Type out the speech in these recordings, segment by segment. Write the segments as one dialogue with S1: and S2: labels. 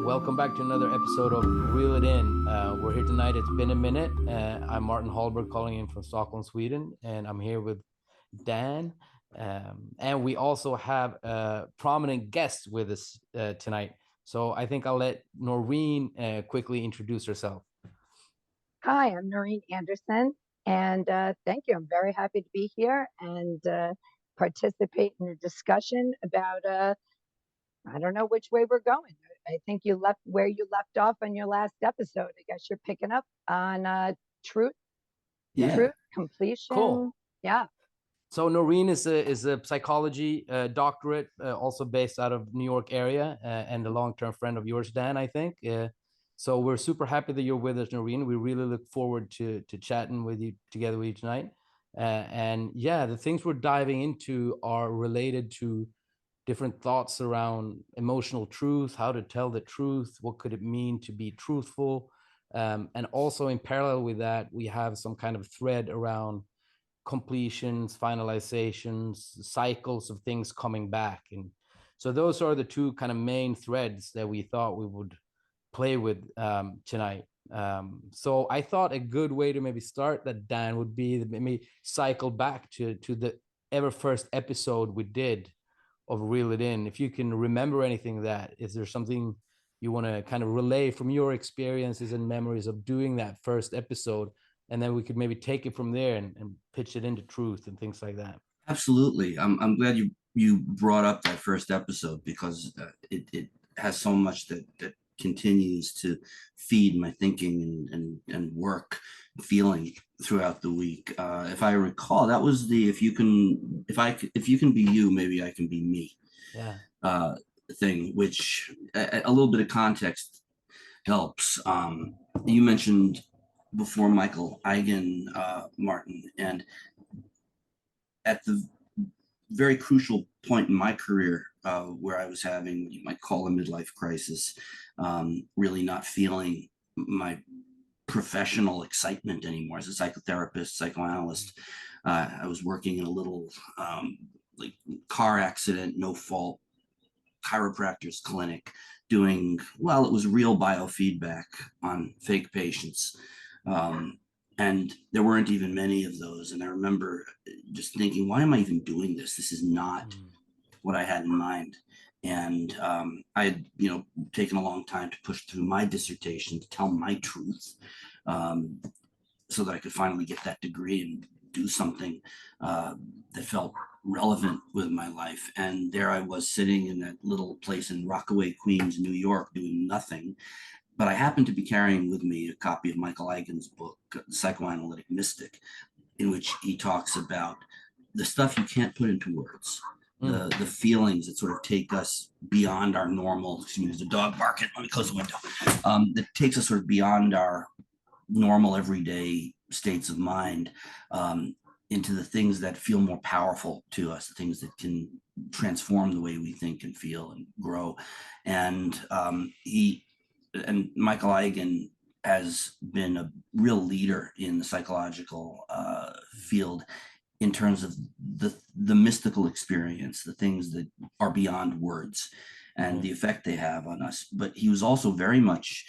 S1: Welcome back to another episode of Reel It In. We're here tonight. It's been a minute. I'm Martin Hallberg calling in from Stockholm, Sweden, and I'm here with Dan. And we also have a prominent guest with us tonight. So I think I'll let Noreen quickly introduce herself.
S2: Hi, I'm Noreen Anderson, and thank you. I'm very happy to be here and participate in a discussion about, I don't know which way we're going. I think you left where you left off on your last episode. I guess you're picking up on truth,
S3: Yeah.
S2: completion.
S1: Cool.
S2: Yeah.
S1: So Noreen is a psychology doctorate, also based out of New York area, and a long-term friend of yours, Dan, I think. So we're super happy that you're with us, Noreen. We really look forward to chatting with you together with you tonight. And yeah, the things we're diving into are related to different thoughts around emotional truth, how to tell the truth, what could it mean to be truthful, and also in parallel with that, we have some kind of thread around completions, finalizations, cycles of things coming back. And so those are the two kind of main threads that we thought we would play with tonight. So I thought a good way to maybe start that, Dan, would be maybe cycle back to the ever first episode we did of Reel It In. If you can remember anything that, is there something you want to kind of relay from your experiences and memories of doing that first episode? And then we could maybe take it from there and pitch it into truth and things like that.
S3: Absolutely. I'm glad you brought up that first episode because it has so much that continues to feed my thinking and work feeling throughout the week. If I recall, that was the if you can be you, maybe I can be me.
S1: Yeah.
S3: Thing, which a little bit of context helps. You mentioned before Michael Eigen, Martin, and at the very crucial point in my career where I was having what you might call a midlife crisis, really not feeling my professional excitement anymore as a psychotherapist, psychoanalyst. I was working in a little like car accident, no fault chiropractor's clinic doing, well, it was real biofeedback on fake patients. And there weren't even many of those. And I remember just thinking, why am I even doing this? This is not what I had in mind. And I had, taken a long time to push through my dissertation to tell my truth, so that I could finally get that degree and do something that felt relevant with my life. And there I was sitting in that little place in Rockaway, Queens, New York, doing nothing. But I happened to be carrying with me a copy of Michael Eigen's book, Psychoanalytic Mystic, in which he talks about the stuff you can't put into words, the feelings that sort of take us beyond our normal, excuse me, there's a dog barking, let me close the window, that takes us sort of beyond our normal everyday states of mind, into the things that feel more powerful to us, the things that can transform the way we think and feel and grow. And Michael Eigen has been a real leader in the psychological field in terms of the mystical experience, the things that are beyond words and the effect they have on us. But he was also very much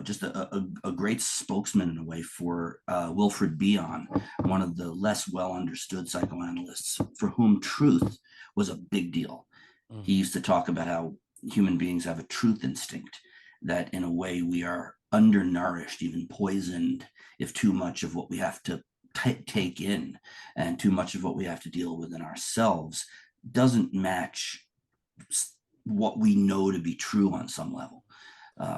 S3: just a great spokesman in a way for Wilfred Bion, one of the less well understood psychoanalysts, for whom truth was a big deal. He used to talk about how human beings have a truth instinct, that in a way we are undernourished, even poisoned, if too much of what we have to take in and too much of what we have to deal with in ourselves doesn't match what we know to be true on some level.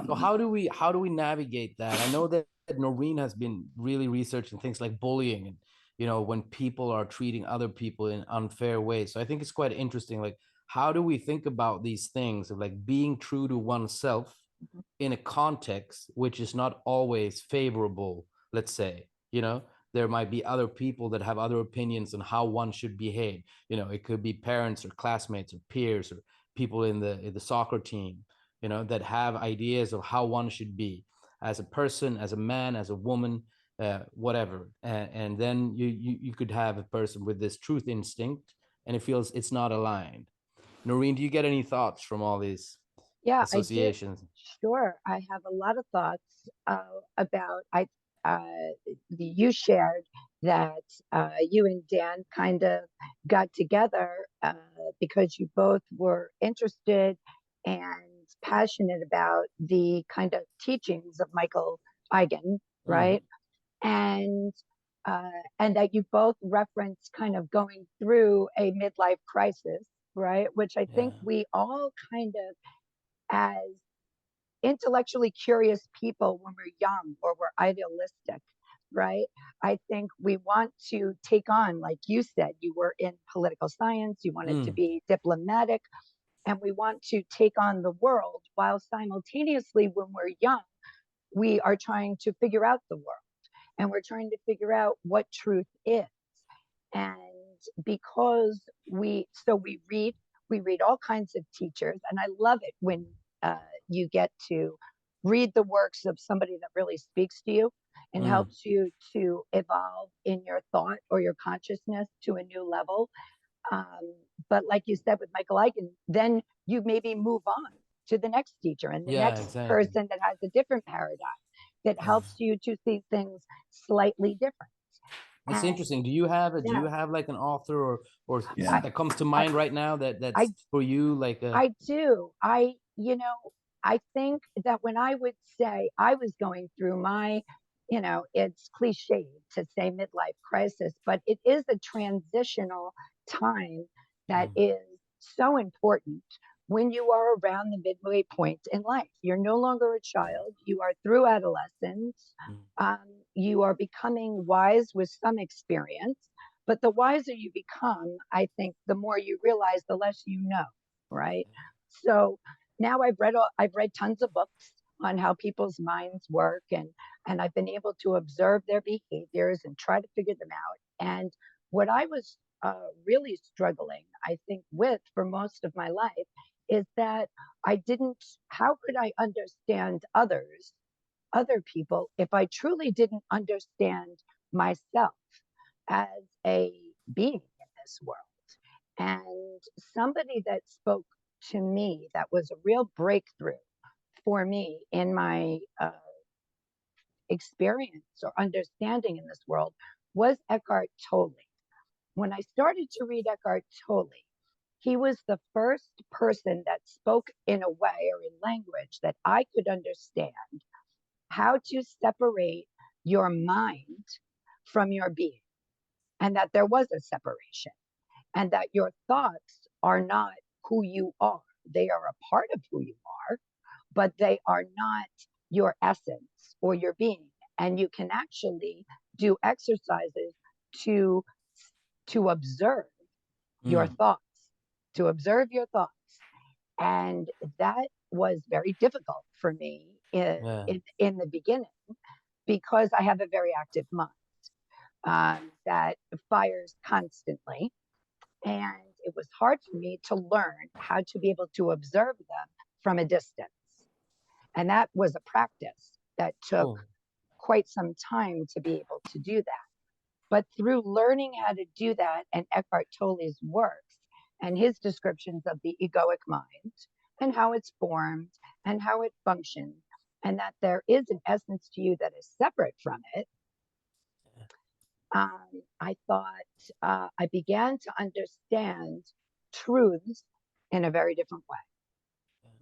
S1: So how do we navigate that? I know that Noreen has been really researching things like bullying and when people are treating other people in unfair ways. So I think it's quite interesting. Like, how do we think about these things of like being true to oneself in a context which is not always favorable? Let's say, there might be other people that have other opinions on how one should behave. It could be parents or classmates or peers or people in the soccer team, that have ideas of how one should be as a person, as a man, as a woman, whatever. And then you could have a person with this truth instinct, and it feels it's not aligned. Noreen, do you get any thoughts from all these?
S2: Yeah, I did.
S1: associations.
S2: Sure, I have a lot of thoughts about. You shared that you and Dan kind of got together because you both were interested and passionate about the kind of teachings of Michael Eigen,
S1: Mhm.
S2: right? And and that you both referenced kind of going through a midlife crisis, right? Which I
S1: Yeah.
S2: think we all kind of, as intellectually curious people when we're young or we're idealistic, right? I think we want to take on, like you said, you were in political science, you wanted to
S1: Mm.
S2: be diplomatic, and we want to take on the world while simultaneously, when we're young, we are trying to figure out the world and we're trying to figure out what truth is. And because we read all kinds of teachers, and I love it when you get to read the works of somebody that really speaks to you and
S1: Mm.
S2: helps you to evolve in your thought or your consciousness to a new level. um, but like you said with Michael Eichen, then you maybe move on to the next teacher and the
S1: Yeah,
S2: next
S1: exactly.
S2: person that has a different paradigm that
S1: Yeah.
S2: helps you to see things slightly different.
S1: That's
S2: And
S1: interesting. Do
S2: yeah,
S1: you have like an author or
S3: Yeah.
S1: that comes to
S2: I,
S1: mind right now that's
S2: I
S1: for you like a
S2: I do. I think that when I would say I was going through my, it's cliche to say midlife crisis, but it is a transitional time that
S1: Mm.
S2: is so important when you are around the midway point in life. You're no longer a child, you are through adolescence,
S1: Mm.
S2: um, you are becoming wise with some experience. But the wiser you become, I think, the more you realize, the less you know, right? So now I've read tons of books on how people's minds work, and I've been able to observe their behaviors and try to figure them out. And what I was really struggling, I think, with for most of my life is that I didn't. How could I understand other people, if I truly didn't understand myself as a being in this world? And somebody that spoke to me that was a real breakthrough for me in my experience or understanding in this world was Eckhart Tolle. When I started to read Eckhart Tolle, he was the first person that spoke in a way or in language that I could understand how to separate your mind from your being, and that there was a separation, and that your thoughts are not who you are. They are a part of who you are, but they are not your essence or your being. And you can actually do exercises to to observe your
S1: Mm.
S2: thoughts, to observe your thoughts. And that was very difficult for me
S1: Yeah.
S2: in the beginning because I have a very active mind that fires constantly. And it was hard for me to learn how to be able to observe them from a distance. And that was a practice that took
S1: Cool.
S2: quite some time to be able to do that. But through learning how to do that and Eckhart Tolle's works and his descriptions of the egoic mind and how it's formed and how it functions, and that there is an essence to you that is separate from it, I thought I began to understand truths in a very different way.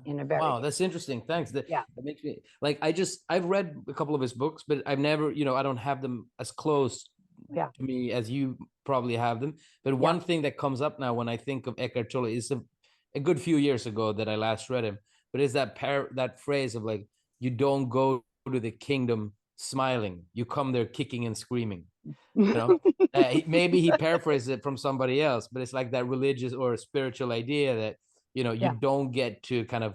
S2: In a very
S1: Wow,
S2: different,
S1: that's interesting. Thanks.
S2: yeah,
S1: That makes me like I've read a couple of his books, but I've never, I don't have them as close
S2: yeah,
S1: to me as you probably have them. But
S2: yeah.
S1: one thing that comes up now when I think of Eckhart Tolle is a good few years ago that I last read him, but is that phrase of like, you don't go to the kingdom smiling, you come there kicking and screaming. You know, maybe he paraphrased it from somebody else, but it's like that religious or spiritual idea that you
S2: Yeah,
S1: don't get to kind of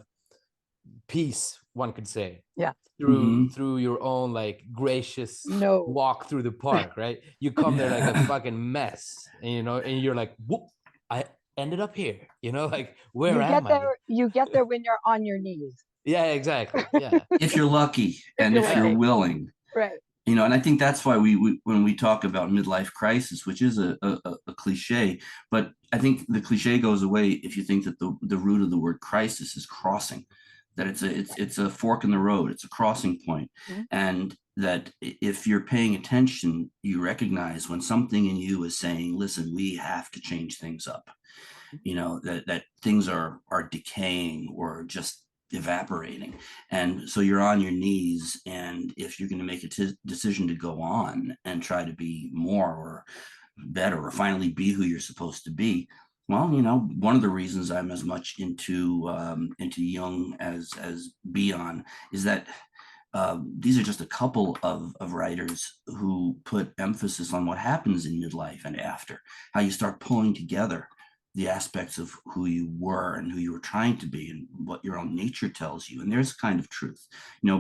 S1: peace, one could say,
S2: yeah.
S1: through
S3: Hmm.
S1: through your own like gracious
S2: No,
S1: walk through the park, right? You come there like a
S3: Yeah.
S1: fucking mess, and and you're like, whoop, I ended up here, like, where
S2: you get
S1: am I?
S2: there. You get there when you're on your knees,
S1: Yeah, exactly. Yeah,
S3: If you're lucky
S2: if
S3: and
S2: you're
S3: if you're
S1: yeah,
S2: lucky.
S3: willing,
S2: Right.
S3: and I think that's why we when we talk about midlife crisis, which is a cliche, but I think the cliche goes away if you think that the root of the word crisis is crossing. that it's a fork in the road, it's a crossing point,
S2: Mhm.
S3: and that if you're paying attention, you recognize when something in you is saying, listen, we have to change things up, that things are decaying or just evaporating. And so you're on your knees, and if you're going to make a decision to go on and try to be more or better or finally be who you're supposed to be, well, one of the reasons I'm as much into Jung as Bion is that these are just a couple of writers who put emphasis on what happens in midlife and after, how you start pulling together the aspects of who you were and who you were trying to be and what your own nature tells you. And there's a kind of truth,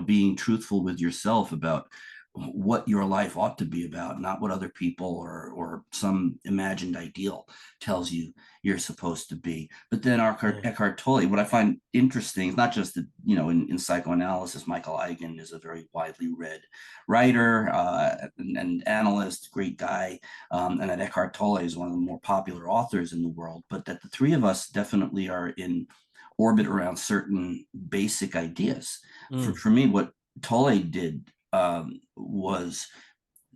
S3: being truthful with yourself about what your life ought to be about, not what other people or some imagined ideal tells you you're supposed to be. But then Eckhart Tolle, what I find interesting is not just that, in psychoanalysis, Michael Eigen is a very widely read writer and analyst, great guy, and that Eckhart Tolle is one of the more popular authors in the world, but that the three of us definitely are in orbit around certain basic ideas. For me, what Tolle did was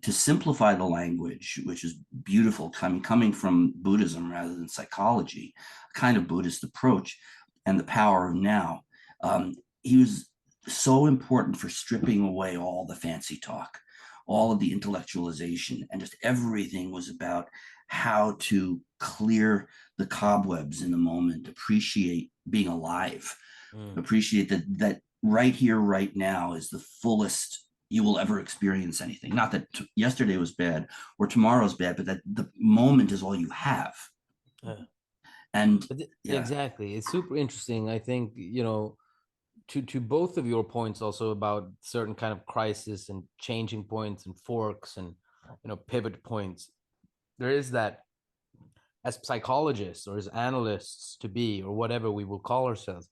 S3: to simplify the language, which is beautiful, coming from Buddhism rather than psychology, a kind of Buddhist approach, and the power of now. He was so important for stripping away all the fancy talk, all of the intellectualization, and just everything was about how to clear the cobwebs in the moment, appreciate being alive, appreciate that right here, right now is the fullest you will ever experience anything. Not that yesterday was bad or tomorrow's bad, but that the moment is all you have. And yeah.
S1: Exactly, it's super interesting. I think, to both of your points also about certain kind of crisis and changing points and forks and pivot points, there is that, as psychologists or as analysts to be, or whatever we will call ourselves,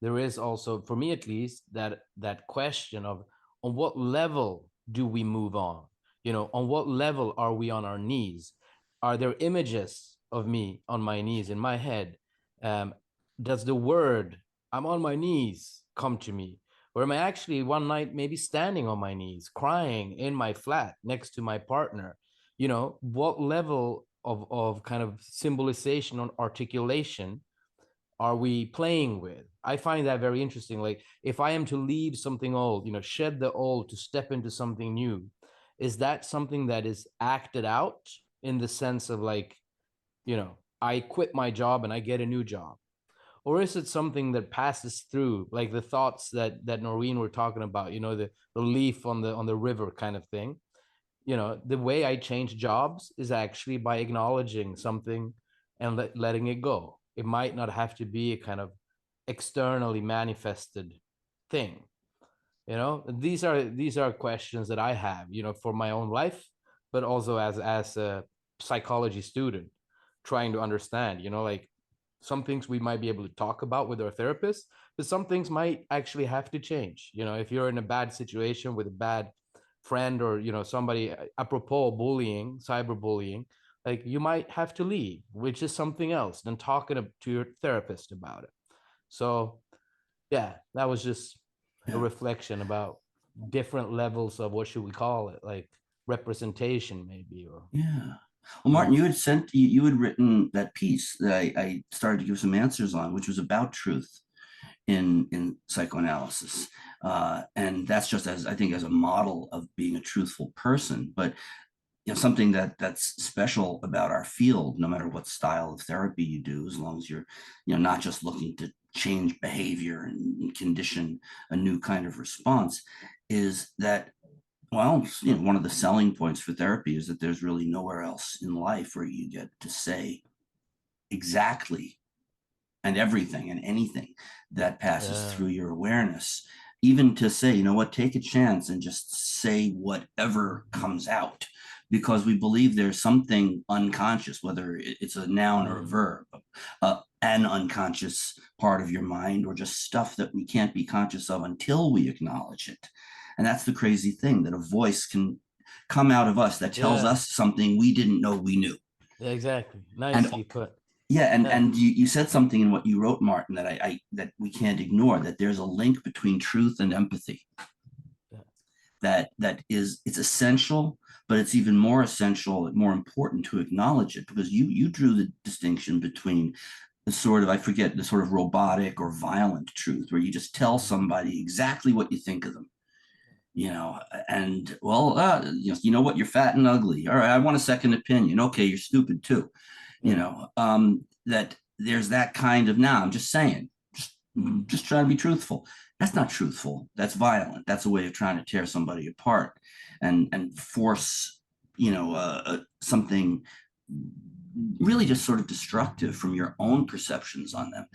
S1: there is also, for me at least, that question of on what level do we move on? On what level are we on our knees? Are there images of me on my knees in my head? Does the word "I'm on my knees" come to me? Or am I actually one night maybe standing on my knees, crying in my flat next to my partner? What level of kind of symbolization or articulation are we playing with? I find that very interesting. Like, if I am to leave something old, shed the old to step into something new, is that something that is acted out in the sense of like, I quit my job and I get a new job? Or is it something that passes through, like the thoughts that Noreen were talking about, the leaf on the river kind of thing? The way I change jobs is actually by acknowledging something and letting it go. It might not have to be a kind of externally manifested thing. These are questions that I have, for my own life, but also as a psychology student, trying to understand, like, some things we might be able to talk about with our therapist, but some things might actually have to change. If you're in a bad situation with a bad friend, or somebody, apropos bullying, cyberbullying, like, you might have to leave, which is something else than talking to your therapist about it. So yeah, that was just a reflection about different levels of, what should we call it, like representation maybe, or
S3: Yeah. Well, Martin, you had written that piece that I started to give some answers on, which was about truth in psychoanalysis. And that's just, as I think, as a model of being a truthful person. But something that's special about our field, no matter what style of therapy you do, as long as you're not just looking to change behavior and condition a new kind of response, is that, well, one of the selling points for therapy is that there's really nowhere else in life where you get to say exactly and everything and anything that passes through your awareness. Even to say, what, take a chance and just say whatever comes out, because we believe there's something unconscious, whether it's a noun or a verb, an unconscious part of your mind, or just stuff that we can't be conscious of until we acknowledge it. And that's the crazy thing, that a voice can come out of us that tells us something we didn't know we knew.
S1: exactly, nicely put.
S3: Yeah,
S1: Yeah.
S3: and you said something in what you wrote, Martin, that I that we can't ignore, that there's a link between truth and empathy.
S1: Yeah.
S3: It's essential, but it's even more essential, more important to acknowledge it, because you drew the distinction between the sort of, I forget, the sort of robotic or violent truth where you just tell somebody exactly what you think of them, and well, you know what, you're fat and ugly. All right, I want a second opinion. Okay, you're stupid too.
S1: Yeah.
S3: That there's that kind of, now I'm just saying, just trying to be truthful. That's not truthful. That's violent. That's a way of trying to tear somebody apart and force, something really just sort of destructive from your own perceptions on them.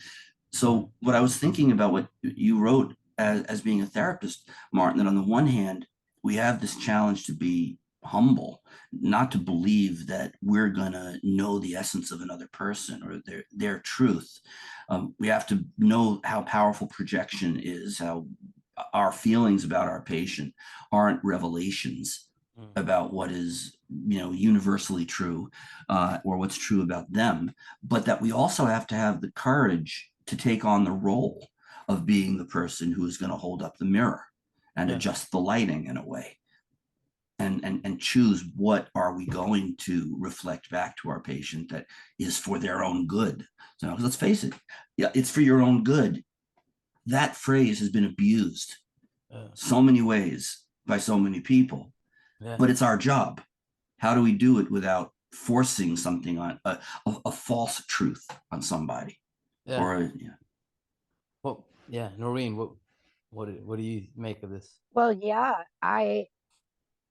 S3: So what I was thinking about what you wrote as being a therapist, Martin, that on the one hand, we have this challenge to be humble, not to believe that we're going to know the essence of another person or their truth. We have to know how powerful projection is, how our feelings about our patient aren't revelations about what is, universally true, or what's true about them, but that we also have to have the courage to take on the role of being the person who is going to hold up the mirror and
S1: Yeah.
S3: adjust the lighting in a way, and choose what are we going to reflect back to our patient that is for their own good. So let's face it, yeah, it's for your own good. That phrase has been abused so many ways by so many people,
S1: Yeah.
S3: but it's our job. How do we do it without forcing something on a false truth on somebody?
S1: Yeah.
S3: Or
S1: Well, yeah, Noreen, what do you make of this?
S2: Well, yeah, I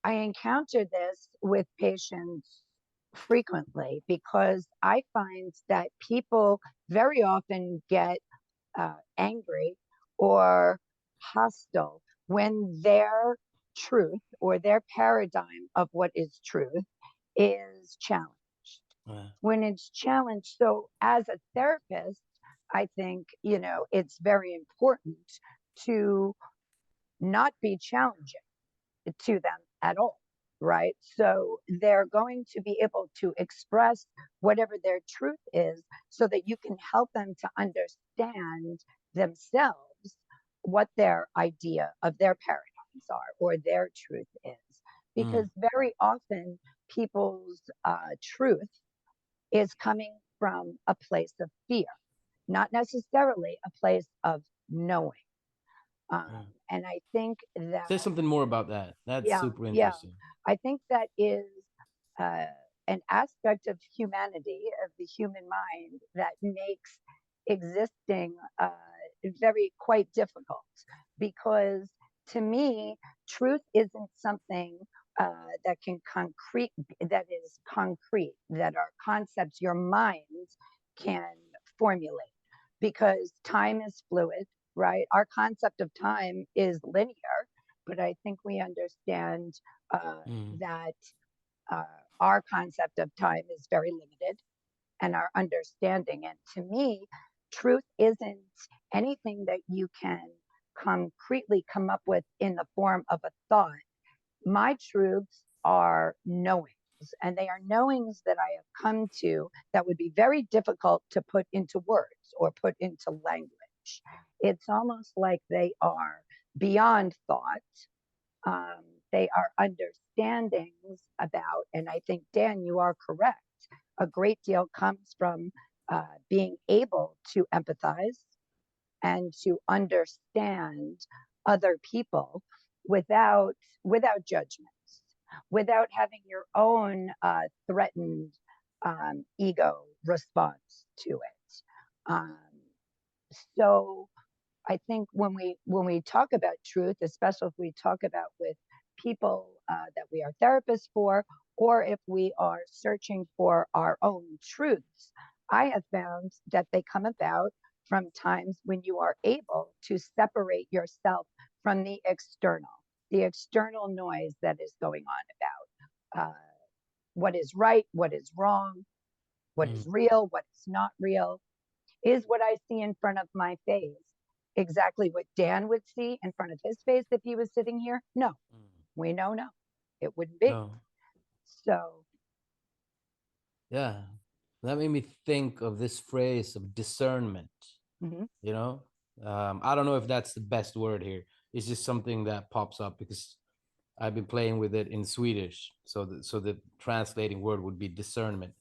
S2: encounter this with patients frequently because I find that people very often get angry or hostile when their truth or their paradigm of what is truth is challenged.
S1: Yeah.
S2: When it's challenged, so as a therapist, I think, it's very important to not be challenging to them at all, right? So they're going to be able to express whatever their truth is so that you can help them to understand themselves what their idea of their paradigms are or their truth is. Because very often people's truth is coming from a place of fear, not necessarily a place of knowing. And I think that,
S1: Say something more about that. That's
S2: yeah,
S1: super
S2: yeah,
S1: interesting.
S2: I think that is uh, an aspect of humanity, of the human mind, that makes existing very quite difficult. Because to me, truth isn't something that can concrete, that is concrete, that are concepts your mind can formulate. Because time is fluid, right? Our concept of time is linear, but I think we understand uh, that uh, our concept of time is very limited and our understanding. And to me, truth isn't anything that you can concretely come up with in the form of a thought. My truths are knowings, and they are knowings that I have come to that would be very difficult to put into words or put into language. It's almost like they are beyond thought. um, they are understandings about, and I think, Dan, you are correct. A great deal comes from being able to empathize and to understand other people without judgments, without having your own threatened ego response to it. Um, so I think when we talk about truth, especially if we talk about with people that we are therapists for, or if we are searching for our own truths, I have found that they come about from times when you are able to separate yourself from the external noise that is going on about what is right, what is wrong, what is real, what is not real. Is what I see in front of my face exactly what Dan would see in front of his face if he was sitting here? No, we know it wouldn't be.
S1: No.
S2: So,
S1: Yeah. that made me think of this phrase of discernment. You know, I don't know if that's the best word here. It's just something that pops up because I've been playing with it in Swedish. So the translating word would be discernment,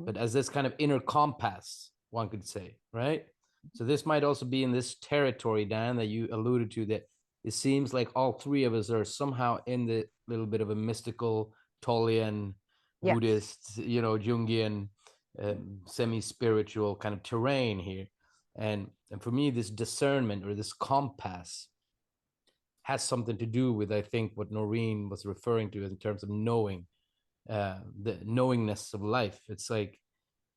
S1: but as this kind of inner compass, one could say, right? So this might also be in this territory, Dan, that you alluded to, that it seems like all three of us are somehow in the little bit of a mystical, Tolian,
S2: Yes.
S1: Buddhist, you know, Jungian, semi-spiritual kind of terrain here. And for me, this discernment or this compass has something to do with, I think, what Noreen was referring to in terms of knowing, the knowingness of life. It's like,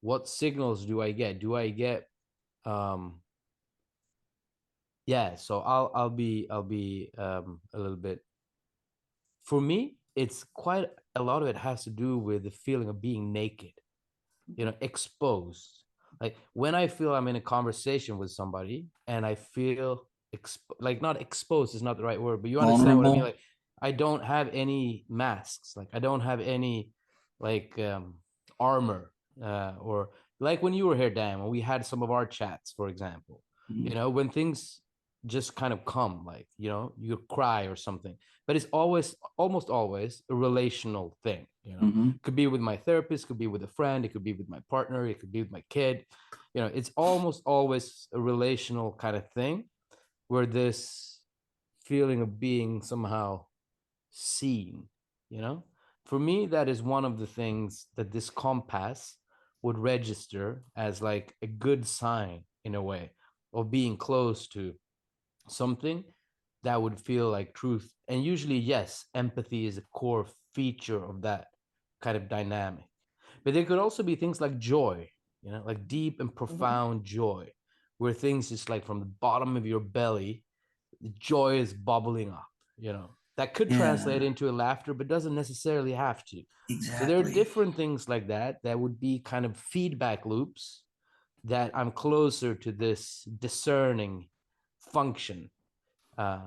S1: what signals do I get? Do I get, yeah, so I'll be a little bit, for me, it's quite a lot of it has to do with the feeling of being naked, you know, exposed. Like when I feel I'm in a conversation with somebody and I feel like, not exposed is not the right word, but you understand what I mean.
S3: Vulnerable.
S1: Like I don't have any masks, like I don't have any like armor, or like when you were here, Dan, when we had some of our chats, for example, you know, when things just kind of come, like, you know, you cry or something, but it's always, almost always, a relational thing, you know.
S3: Mm-hmm.
S1: It could be with my therapist, could be with a friend, it could be with my partner, it could be with my kid, you know. It's almost always a relational kind of thing where this feeling of being somehow seen, you know. For me, that is one of the things that this compass would register as like a good sign, in a way, of being close to something that would feel like truth. And usually, yes, empathy is a core feature of that kind of dynamic. But there could also be things like joy, you know, like deep and profound joy, where things just like from the bottom of your belly, the joy is bubbling up, you know. That could translate
S3: Yeah,
S1: into a laughter, but doesn't necessarily have to. So there are
S3: exactly.
S1: different things like that that would be kind of feedback loops that I'm closer to this discerning function. uh,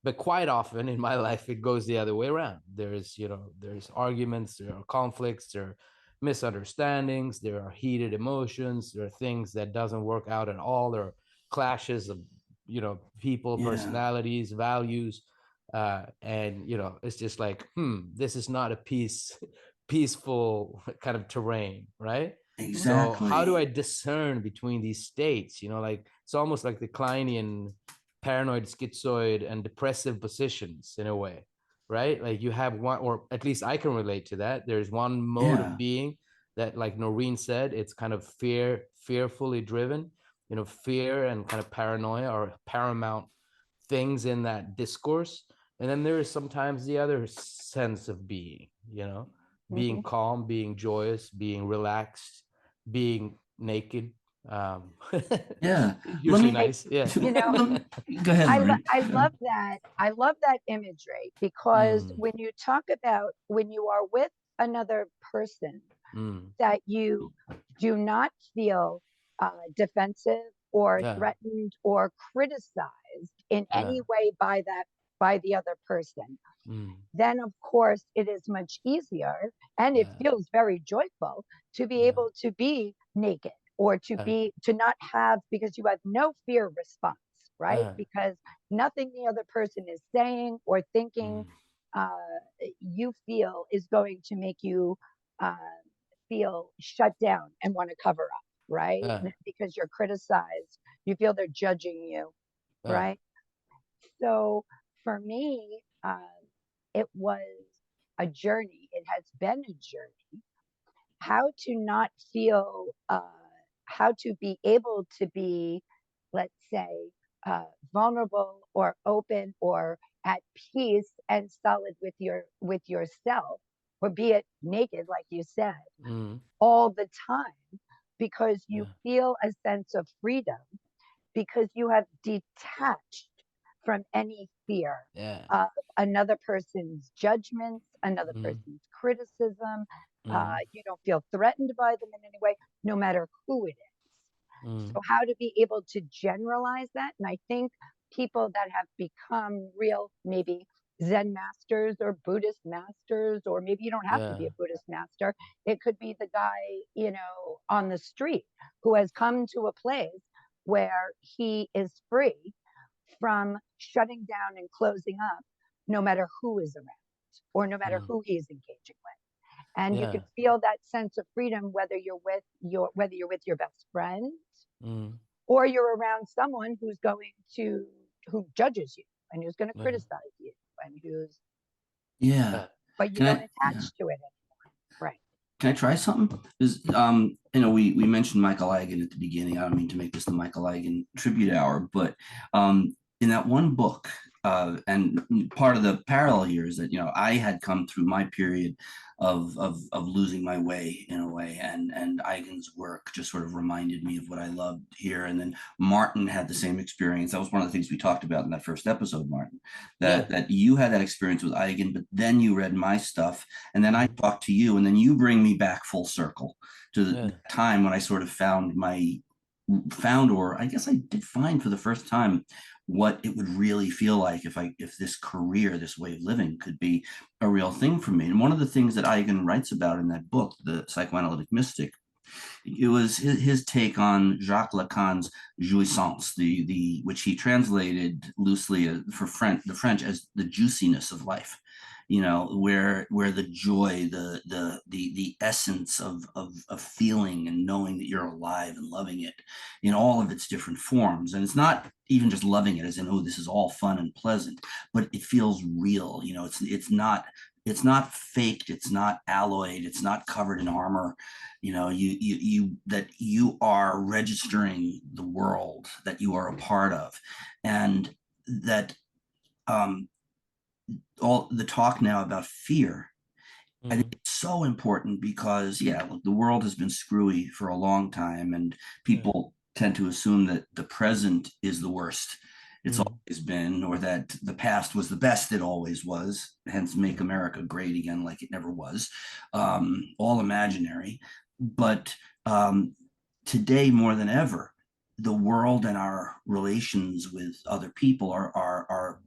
S1: but quite often in my life, it goes the other way around. There's, you know, there's arguments, there are conflicts, there are misunderstandings, there are heated emotions, there are things that doesn't work out at all, there are clashes of, you know, people,
S3: Yeah,
S1: personalities, values, and you know, it's just like, this is not a peaceful kind of terrain, right? So how do I
S3: exactly.
S1: discern between these states? You know, like it's almost like the Kleinian paranoid, schizoid, and depressive positions, in a way, right? Like you have one, or at least I can relate to that. There's one mode of
S3: Yeah,
S1: being that, like Noreen said, it's kind of fearfully driven. You know, fear and kind of paranoia are paramount things in that discourse. And then there is sometimes the other sense of being, you know, being calm, being joyous, being relaxed, being naked. Um,
S3: yeah. Let
S1: usually
S3: me,
S1: nice. Yeah.
S2: You know,
S3: let me go ahead, Noreen.
S2: I love that. I love that imagery because
S1: Mm,
S2: when you talk about when you are with another person,
S1: mm,
S2: that you do not feel defensive or
S1: yeah.
S2: threatened or criticized in
S1: Yeah.
S2: any way by the other person,
S1: Mm,
S2: then of course it is much easier and it
S1: yeah.
S2: feels very joyful to be
S1: Yeah.
S2: able to be naked or
S1: Yeah.
S2: to not have, because you have no fear response, right?
S1: Yeah.
S2: Because nothing the other person is saying or thinking,
S1: Mm,
S2: uh, you feel is going to make you uh, feel shut down and want to cover up, right?
S1: yeah.
S2: Because you're criticized, you feel they're judging you,
S1: Yeah.
S2: right? So for me, it was a journey. It has been a journey. How to not feel, how to be able to be, let's say, vulnerable or open or at peace and solid with yourself, or be it naked, like you said,
S1: Mm,
S2: all the time, because you
S1: yeah.
S2: feel a sense of freedom because you have detached from any fear
S1: Yeah.
S2: of another person's judgments, another
S1: Mm,
S2: person's criticism.
S1: mm,
S2: You don't feel threatened by them in any way, no matter who it is.
S1: mm,
S2: So, how to be able to generalize that? And I think people that have become real, maybe Zen masters or Buddhist masters, or maybe you don't have to be
S1: Yeah.
S2: a Buddhist master. It could be the guy, on the street who has come to a place where he is free from shutting down and closing up, no matter who is around or no matter
S1: Mm.
S2: who he's engaging with. And you
S1: Yeah.
S2: can feel that sense of freedom whether you're with your best friend
S1: Mm.
S2: or you're around someone who judges you and who's going to
S1: Yeah.
S2: criticize you and
S3: Yeah.
S1: Yeah.
S2: but you
S3: Can
S2: don't
S3: I, yeah.
S2: attach to it anymore. Right.
S3: Can I try something? Is we mentioned Michael Eigen at the beginning. I don't mean to make this the Michael Eigen tribute hour, but in that one book, and part of the parallel here is that I had come through my period of losing my way in a way, and Eigen's work just sort of reminded me of what I loved here. And then Martin had the same experience. That was one of the things we talked about in that first episode, Martin.
S1: Yeah.
S3: That you had that experience with Eigen, but then you read my stuff, and then I
S1: Mhm.
S3: talk to you, and then you bring me back full circle to the
S1: Yeah.
S3: time when I sort of found, or I guess I did find for the first time, what it would really feel like if this career, this way of living, could be a real thing for me. And one of the things that Eigen writes about in that book, The Psychoanalytic Mystic, it was his take on Jacques Lacan's jouissance, the which he translated loosely for the French as the juiciness of life. Where the joy, the essence of feeling and knowing that you're alive and loving it in all of its different forms. And it's not even just loving it as in, oh, this is all fun and pleasant, but it feels real. It's not faked, it's not alloyed, it's not covered in armor. That you are registering the world that you are a part of. And that all the talk now about fear, I think
S1: Mm.
S3: it's so important because, yeah, look, the world has been screwy for a long time, and
S1: Yeah.
S3: people tend to assume that the present is the worst it's
S1: Mm.
S3: always been, or that the past was the best it always was, hence make America great again like it never was. All imaginary. But today, more than ever, the world and our relations with other people are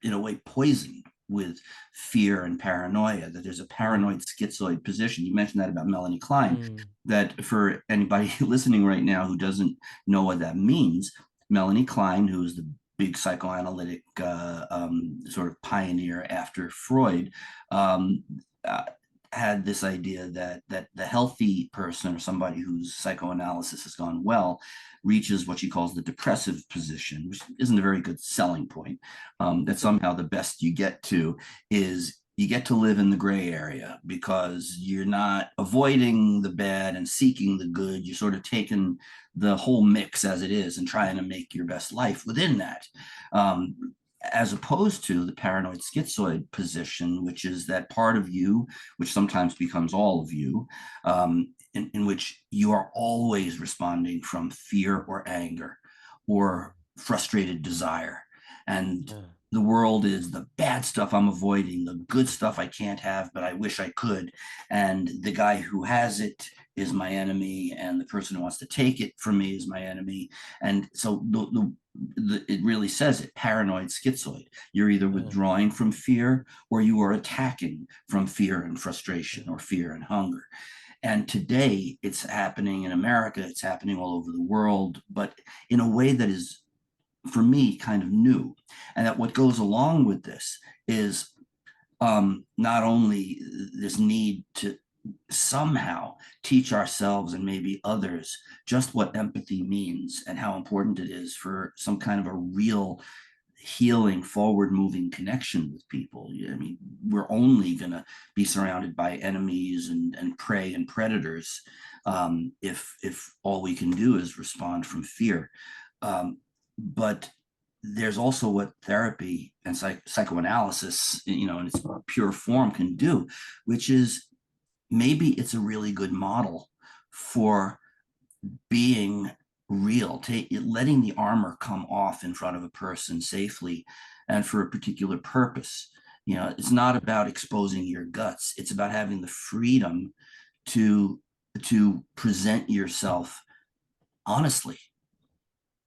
S3: in a way poisoned with fear and paranoia, that there's a
S1: Mm.
S3: paranoid schizoid position. You mentioned that about Melanie Klein.
S1: Mm.
S3: That for anybody listening right now who doesn't know what that means, Melanie Klein, who's the big psychoanalytic sort of pioneer after Freud, um, uh, had this idea that the healthy person, or somebody whose psychoanalysis has gone well, reaches what she calls the depressive position, which isn't a very good selling point. That somehow the best you get to is you get to live in the gray area because you're not avoiding the bad and seeking the good. You're sort of taking the whole mix as it is and trying to make your best life within that. As opposed to the paranoid schizoid position, which is that part of you, which sometimes becomes all of you, in which you are always responding from fear or anger or frustrated desire. And
S1: Yeah.
S3: the world is the bad stuff I'm avoiding, the good stuff I can't have, but I wish I could. And the guy who has it is my enemy, and the person who wants to take it from me is my enemy. And so it really says it, paranoid schizoid. You're either
S1: Yeah.
S3: withdrawing from fear or you are attacking from fear and frustration or fear and hunger. And today it's happening in America, it's happening all over the world, but in a way that is, for me, kind of new. And that what goes along with this is not only this need to somehow teach ourselves and maybe others just what empathy means and how important it is for some kind of a real healing, forward moving connection with people. I mean, we're only going to be surrounded by enemies and prey and predators if all we can do is respond from fear. But there's also what therapy and psychoanalysis, in its pure form, can do, which is maybe it's a really good model for being real, letting the armor come off in front of a person safely and for a particular purpose. It's not about exposing your guts. It's about having the freedom to present yourself honestly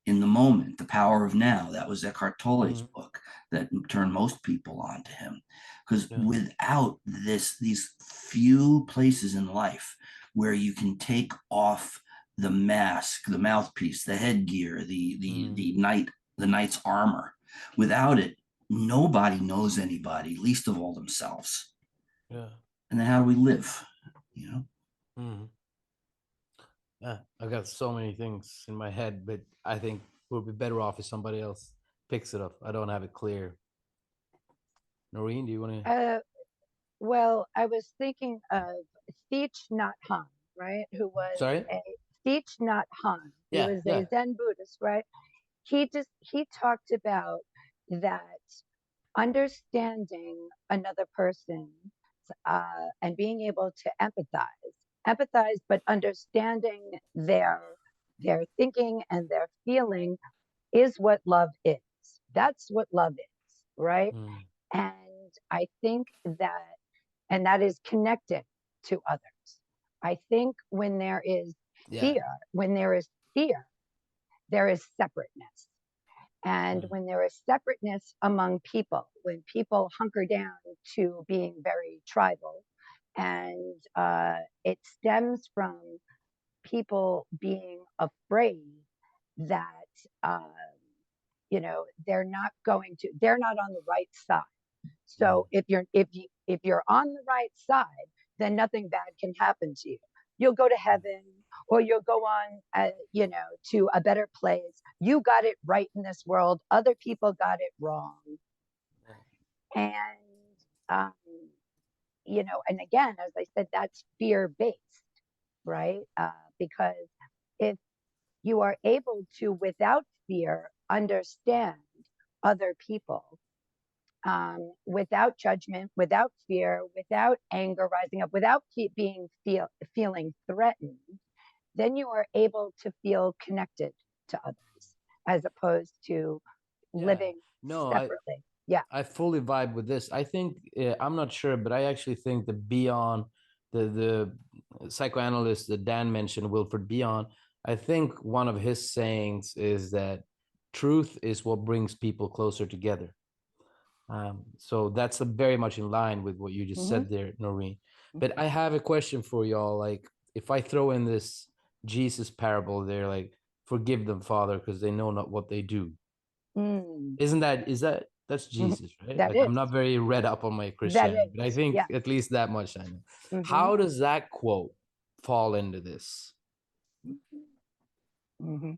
S3: in the moment. The Power of Now, that was Eckhart Tolle's
S1: Mm.
S3: book. that turn most people on to him. Because
S1: Yeah.
S3: without these few places in life where you can take off the mask, the mouthpiece, the headgear, the knight's armor, without it, nobody knows anybody, least of all themselves.
S1: Yeah.
S3: And then how do we live? You know?
S1: Mm. Yeah, I've got so many things in my head, but I think we'll be better off if somebody else picks it up. I don't have it clear. Noreen, do you want to?
S2: Well, I was thinking of Thich Nhat Hanh, right? Who was
S1: Sorry?
S2: a Thich Nhat Hanh. He
S1: Yeah,
S2: was
S1: yeah.
S2: a Zen Buddhist, right? He talked about that understanding another person and being able to empathize, but understanding their thinking and their feeling is what love is. That's what love is, right?
S1: Mm.
S2: And I think that, and that is connected to others. I think when there is
S1: Yeah.
S2: fear, when there is fear, there is separateness. And
S1: Mm.
S2: when there is separateness among people, when people hunker down to being very tribal, and it stems from people being afraid that they're not on the right side. So if you're on the right side, then nothing bad can happen to you. You'll go to heaven, or you'll go on, to a better place. You got it right in this world. Other people got it wrong. And, um, and again, as I said, that's fear based, right? Because if you are able to, without fear, understand other people, without judgment, without fear, without anger rising up, without feeling threatened, then you are able to feel connected to others as opposed to
S1: Yeah.
S2: living
S1: No,
S2: separately. Yeah.
S1: I fully vibe with this. I think I'm not sure, but I actually think that beyond the psychoanalyst that Dan mentioned, Wilfred Bion, I think one of his sayings is that truth is what brings people closer together. So that's very much in line with what you just
S2: Mm-hmm.
S1: said there, Noreen. But I have a question for y'all. Like, if I throw in this Jesus parable there, like, forgive them, Father, because they know not what they do.
S2: Mm.
S1: That's
S2: Mm-hmm.
S1: Jesus, right?
S2: That
S1: Like, I'm
S2: is.
S1: not very read up on my
S2: That
S1: Christianity, but I
S2: is.
S1: think
S2: Yeah.
S1: at least that much I know.
S2: Mm-hmm.
S1: How does that quote fall into this?
S2: Mm-hmm.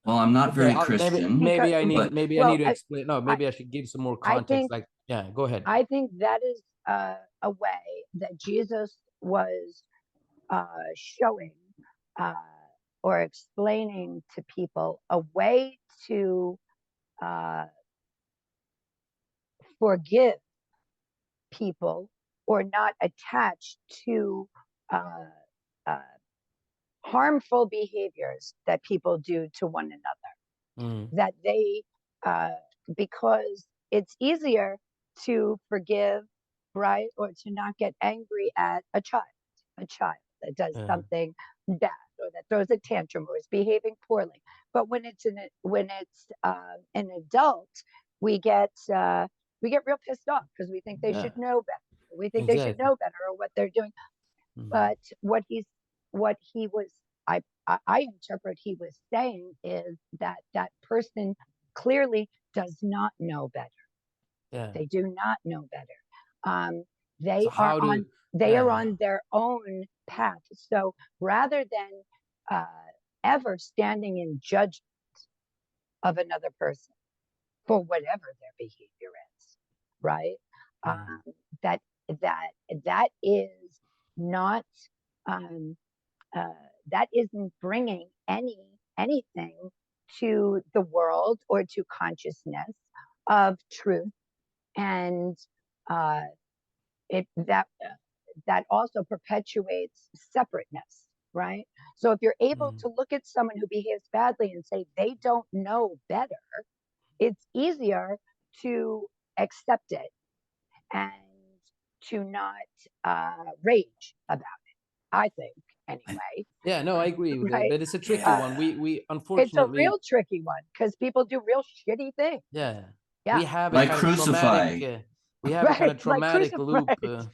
S3: Well, I'm not
S1: Okay,
S3: very Christian,
S2: Because,
S3: but
S1: maybe I
S2: well,
S1: need to explain. No,
S2: I,
S1: maybe I should give some more
S2: I
S1: context.
S2: think
S1: Like, yeah, go ahead.
S2: I think that is a way that Jesus was showing uh, or explaining to people a way to uh, forgive people or not attach to uh, uh, harmful behaviors that people do to one another.
S1: Mm,
S2: That they, uh, because it's easier to forgive, right, or to not get angry at a child that does
S1: yeah,
S2: something bad or that throws a tantrum or is behaving poorly. But when it's an adult, we get real pissed off because we think they
S1: yeah,
S2: should know better. We think they should
S1: exactly.
S2: know better or what they're doing.
S1: Mm,
S2: But what he was, I interpret he was saying is that that person clearly does not know better.
S1: yeah.
S2: They do not know better. Um,
S1: So
S2: they are
S1: how do?
S2: on they
S1: Yeah,
S2: are
S1: yeah,
S2: on their own path. So rather than ever standing in judgment of another person for whatever their behavior is, right?
S1: mm,
S2: Um, that that that is not um, uh, that isn't bringing anything to the world or to consciousness of truth, and uh, it that also perpetuates separateness, right? So if you're able
S1: mm,
S2: to look at someone who behaves badly and say they don't know better, it's easier to accept it and to not rage about it, I think. anyway,
S1: Yeah, no, I agree with it,
S2: right?
S1: but it's a tricky
S3: Yeah.
S1: one. We
S2: It's a
S1: unfortunately,
S2: real tricky one because people do real shitty things.
S1: yeah,
S2: Yeah,
S1: we have a
S3: Like
S1: kind of traumatic,
S3: crucify.
S1: we have a kind
S2: right.
S1: of
S2: Like
S1: traumatic
S2: crucifix,
S1: loop,
S2: right?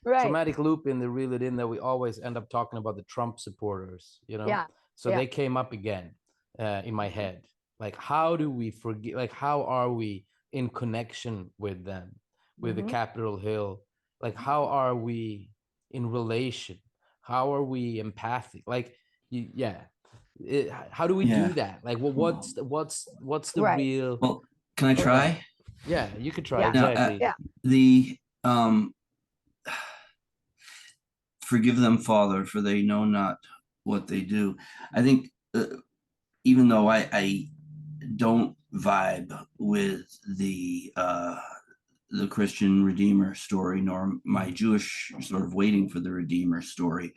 S2: Right.
S1: traumatic loop in the reel it in that we always end up talking about the Trump supporters, you know?
S2: Yeah,
S1: So
S2: yeah.
S1: they came up again in my head. Like, how do we forget? Like, how are we in connection with them, with the
S2: Hmm.
S1: Capitol Hill? Like, how are we in relation? How are we empathic? Like, yeah. How do we do
S3: Yeah.
S1: that? Like, well, what's the
S2: Right.
S1: real?
S3: Well, can I
S1: What, yeah,
S3: try?
S1: yeah. You could try
S2: Yeah,
S3: Now,
S1: exactly.
S2: yeah.
S3: the forgive them, Father, for they know not what they do. I think even though I don't vibe with the Christian Redeemer story, nor my Jewish sort of waiting for the Redeemer story,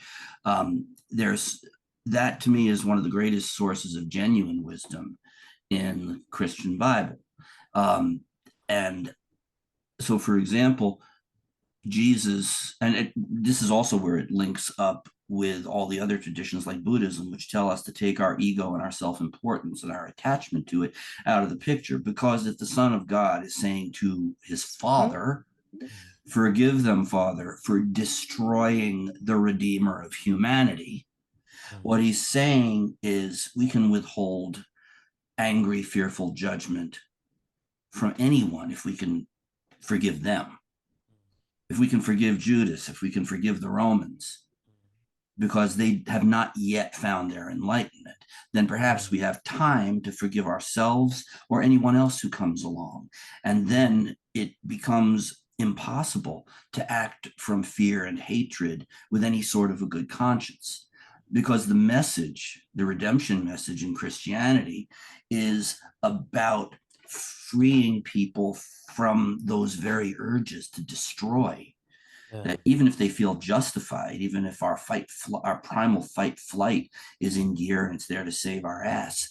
S3: there's that to me is one of the greatest sources of genuine wisdom in the Christian Bible. And so, for example, Jesus, and this is also where it links up with all the other traditions like Buddhism, which tell us to take our ego and our self importance and our attachment to it out of the picture. Because if the Son of God is saying to his Father, forgive them, Father, for destroying the Redeemer of humanity, what he's saying is we can withhold angry, fearful judgment from anyone if we can forgive them. If we can forgive Judas, if we can forgive the Romans, because they have not yet found their enlightenment, then perhaps we have time to forgive ourselves or anyone else who comes along. And then it becomes impossible to act from fear and hatred with any sort of a good conscience. Because the message, the redemption message in Christianity, is about freeing people from those very urges to destroy. That even if they feel justified, even if our our primal fight flight is in gear and it's there to save our ass,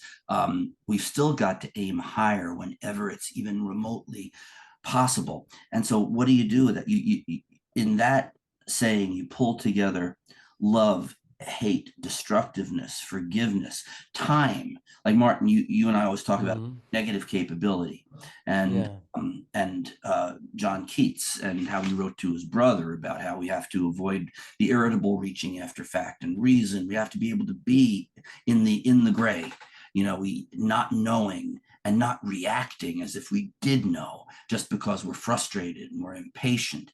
S3: we've still got to aim higher whenever it's even remotely possible. And so, what do you do with that? You in that saying, you pull together love, hate, destructiveness, forgiveness, time. Like Martin, you and I always talk about negative capability, and
S1: Yeah.
S3: John Keats and how he wrote to his brother about how we have to avoid the irritable reaching after fact and reason. We have to be able to be in the gray, we not knowing and not reacting as if we did know just because we're frustrated and we're impatient.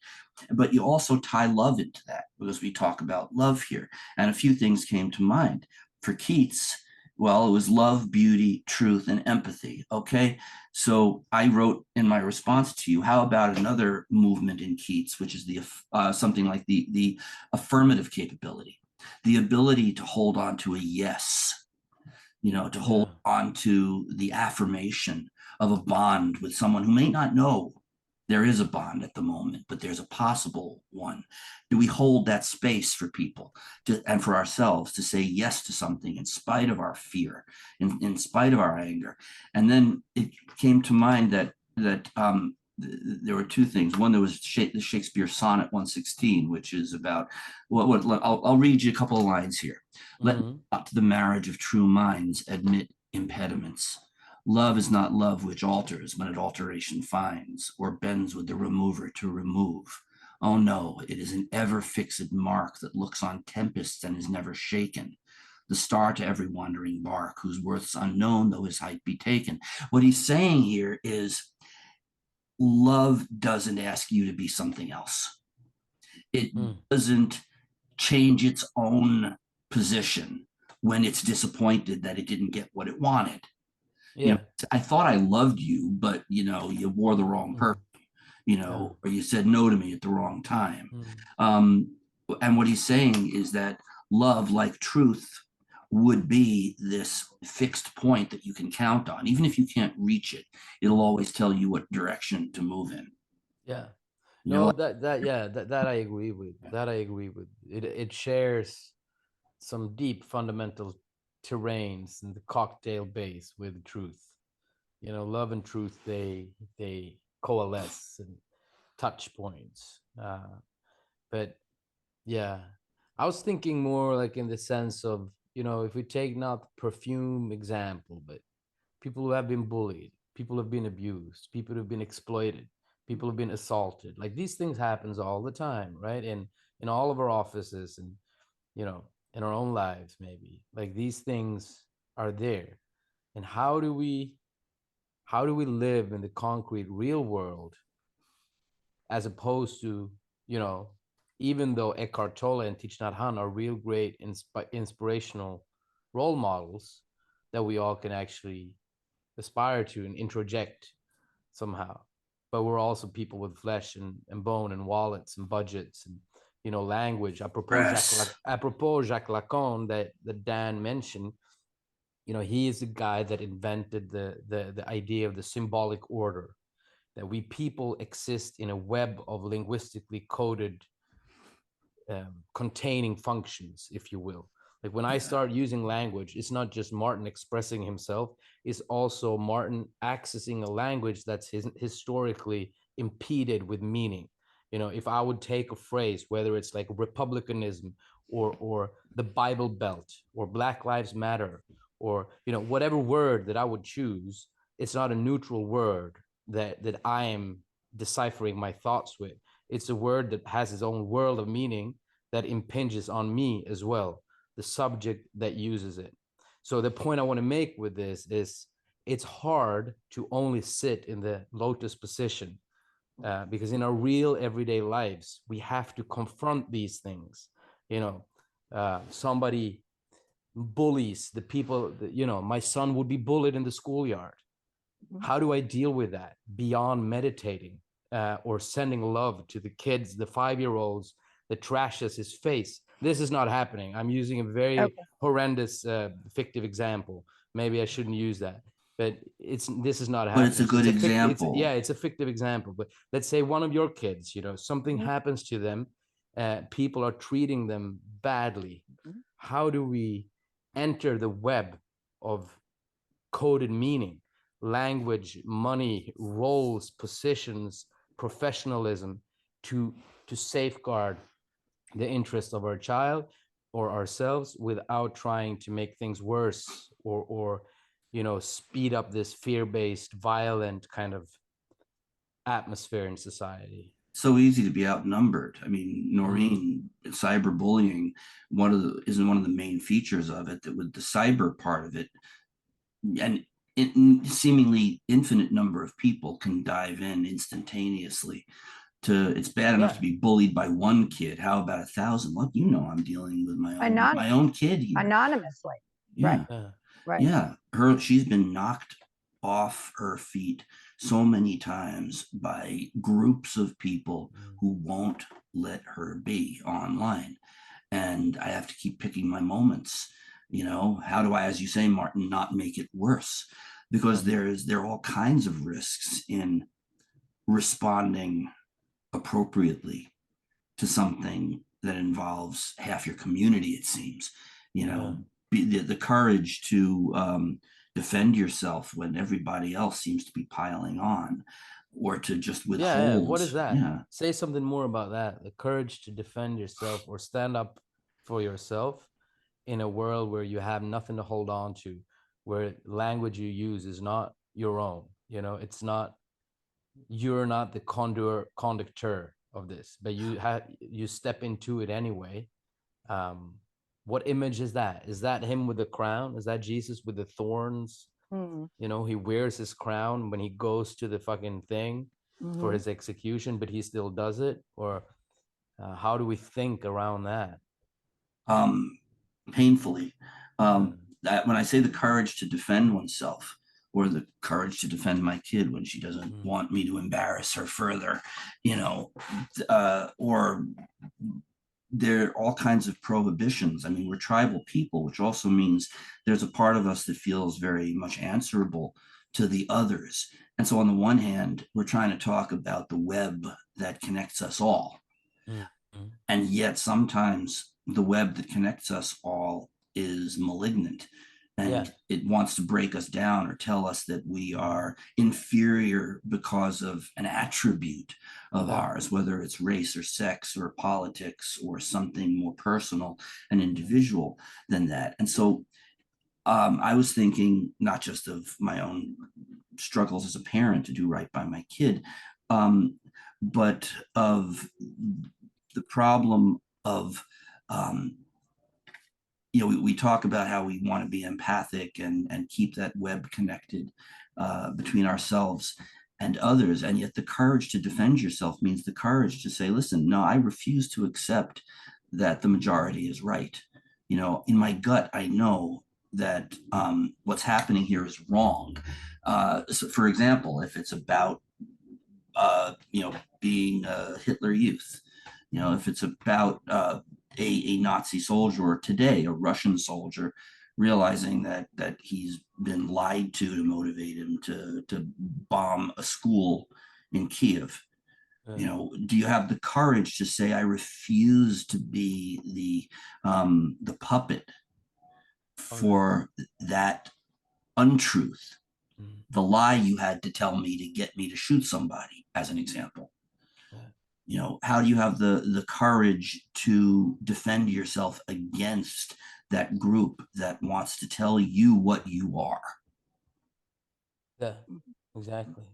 S3: But you also tie love into that because we talk about love here. And a few things came to mind. For Keats, well, it was love, beauty, truth, and empathy. Okay. So I wrote in my response to you, how about another movement in Keats, which is the something like the affirmative capability, the ability to hold on to a yes, to hold on to the affirmation of a bond with someone who may not know there is a bond at the moment, but there's a possible one. Do we hold that space for people and for ourselves to say yes to something in spite of our fear, in spite of our anger? And then it came to mind that there were two things. One, there was the Shakespeare Sonnet 116, which is about I'll read you a couple of lines here. Let not the marriage of true minds admit impediments. Love is not love which alters when it alteration finds, or bends with the remover to remove. Oh no, it is an ever fixed mark that looks on tempests and is never shaken. The star to every wandering bark, whose worth's unknown though his height be taken. What he's saying here is love doesn't ask you to be something else. It doesn't change its own position when it's disappointed that it didn't get what it wanted.
S1: Yeah.
S3: I thought I loved you, but you wore the wrong perfume, or you said no to me at the wrong time. And what he's saying is that love, like truth, would be this fixed point that you can count on. Even if you can't reach it, it'll always tell you what direction to move in.
S1: Yeah.
S3: You know,
S1: No, that I agree with. That I agree with. It shares some deep fundamental terrains in the cocktail base with truth. Love and truth, they coalesce and touch points. But yeah, I was thinking more like in the sense of, you know, if we take not the perfume example, but people who have been bullied, people who have been abused, people who have been exploited, people who have been assaulted. Like these things happens all the time, right? In all of our offices and, you know, in our own lives, maybe. Like these things are there. And how do we live in the concrete real world as opposed to, you know, even though Eckhart Tolle and Thich Nhat Hanh are real great inspirational role models that we all can actually aspire to and introject somehow, but we're also people with flesh and bone and wallets and budgets and, you know, language. Apropos Jacques Lacan that Dan mentioned, you know, he is the guy that invented the idea of the symbolic order, that we people exist in a web of linguistically coded containing functions, if you will. Like when I start using language, it's not just Martin expressing himself, it's also Martin accessing a language that's historically impeded with meaning. You know, if I would take a phrase, whether it's like republicanism or the Bible Belt or Black Lives Matter, or, you know, whatever word that I would choose, it's not a neutral word that I am deciphering my thoughts with. It's a word that has its own world of meaning that impinges on me as well, the subject that uses it. So the point I want to make with this is it's hard to only sit in the lotus position, because in our real everyday lives, we have to confront these things. You know, somebody bullies the people that, you know, my son would be bullied in the schoolyard. How do I deal with that beyond meditating or sending love to the kids, the 5-year-olds that trashes his face? This is not happening. I'm using a very horrendous fictive example. Maybe I shouldn't use that, but this is not happening.
S3: But it's a good example.
S1: It's a fictive example. But let's say one of your kids, you know, something happens to them, people are treating them badly. How do we enter the web of coded meaning, language, money, roles, positions, professionalism to safeguard the interest of our child or ourselves without trying to make things worse or you know, speed up this fear-based, violent kind of atmosphere in society?
S3: So easy to be outnumbered. I mean, Noreen, cyberbullying, isn't one of the main features of it, that with the cyber part of it, and seemingly infinite number of people can dive in instantaneously. It's bad enough to be bullied by one kid. How about 1,000? What, you know, I'm dealing with my own kid here.
S2: Anonymously.
S3: Yeah.
S2: Right.
S3: Yeah. She's been knocked off her feet so many times by groups of people who won't let her be online. And I have to keep picking my moments. You know, how do I, as you say, Martin, not make it worse? Because there are all kinds of risks in responding appropriately to something that involves half your community, it seems. You know, the courage to defend yourself when everybody else seems to be piling on, or to just withhold.
S1: What is that? Say something more about that. The courage to defend yourself or stand up for yourself in a world where you have nothing to hold on to, where language you use is not your own. You know, it's not, you're not the conductor of this, but you step into it anyway. What image is that? Is that him with the crown? Is that Jesus with the thorns? You know, he wears his crown when he goes to the fucking thing for his execution, but he still does it? Or how do we think around that?
S3: Painfully. That when I say the courage to defend oneself, or the courage to defend my kid when she doesn't want me to embarrass her further, you know, or there are all kinds of prohibitions. I mean, we're tribal people, which also means there's a part of us that feels very much answerable to the others. And so on the one hand, we're trying to talk about the web that connects us all. And yet sometimes the web that connects us all is malignant. and it wants to break us down or tell us that we are inferior because of an attribute of ours, whether it's race or sex or politics or something more personal and individual than that. And so I was thinking not just of my own struggles as a parent to do right by my kid, but of the problem of we talk about how we want to be empathic and keep that web connected between ourselves and others. And yet the courage to defend yourself means the courage to say, listen, no, I refuse to accept that the majority is right. In my gut, I know that what's happening here is wrong. So for example, if it's about, being a Hitler Youth, if it's about a Nazi soldier, or today a Russian soldier realizing that he's been lied to motivate him to bomb a school in Kiev. Do you have the courage to say, I refuse to be the puppet for that untruth, the lie you had to tell me to get me to shoot somebody, as an example? How do you have the courage to defend yourself against that group that wants to tell you what you are?
S1: Yeah, exactly.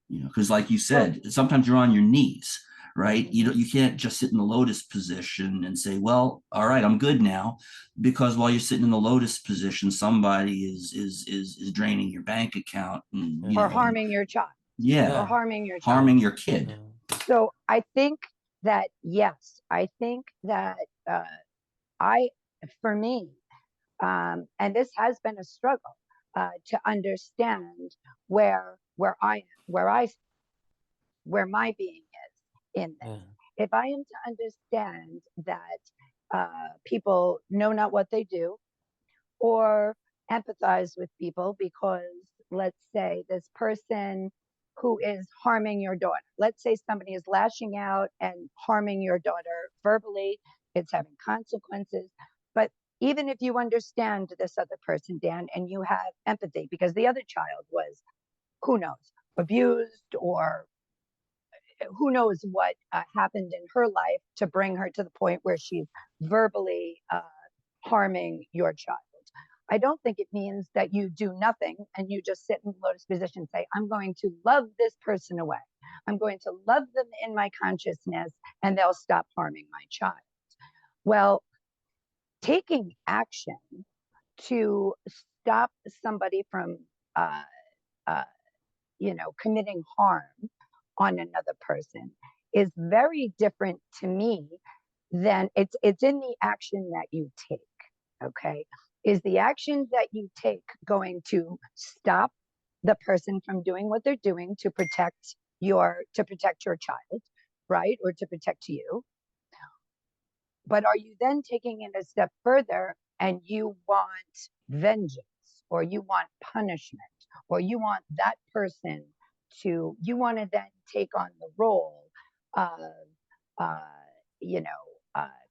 S3: Because like you said, sometimes you're on your knees, right? You can't just sit in the lotus position and say, well, all right, I'm good now, because while you're sitting in the lotus position, somebody is draining your bank account
S2: or harming your child. Or harming your child.
S3: Harming your kid.
S2: So I think that, yes, I think that for me, and this has been a struggle to understand where my being is in this. If I am to understand that people know not what they do, or empathize with people because, let's say, this person who is harming your daughter, let's say somebody is lashing out and harming your daughter verbally, it's having consequences. But even if you understand this other person, Dan, and you have empathy because the other child was, who knows, abused, or who knows what happened in her life to bring her to the point where she's verbally harming your child. I don't think it means that you do nothing and you just sit in the lotus position and say, I'm going to love this person away. I'm going to love them in my consciousness and they'll stop harming my child. Well, taking action to stop somebody from, committing harm on another person is very different to me than it's in the action that you take. Okay. Is the action that you take going to stop the person from doing what they're doing to protect your child, right? Or to protect you? But are you then taking it a step further and you want vengeance, or you want punishment, or you want that person you want to then take on the role of,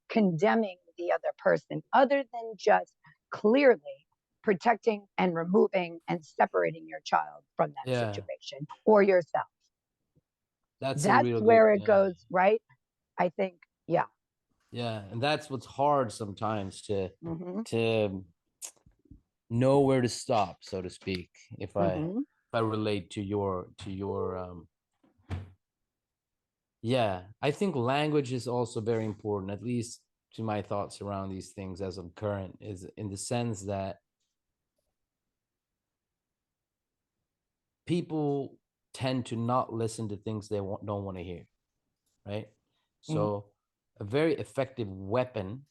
S2: condemning the other person, other than just clearly protecting and removing and separating your child from that situation or yourself. That's where it goes, right? I think, yeah.
S1: Yeah, and that's what's hard sometimes to know where to stop, so to speak. If I relate to your I think language is also very important, at least to my thoughts around these things as of current, is in the sense that people tend to not listen to things they don't want to hear, right? So a very effective weapon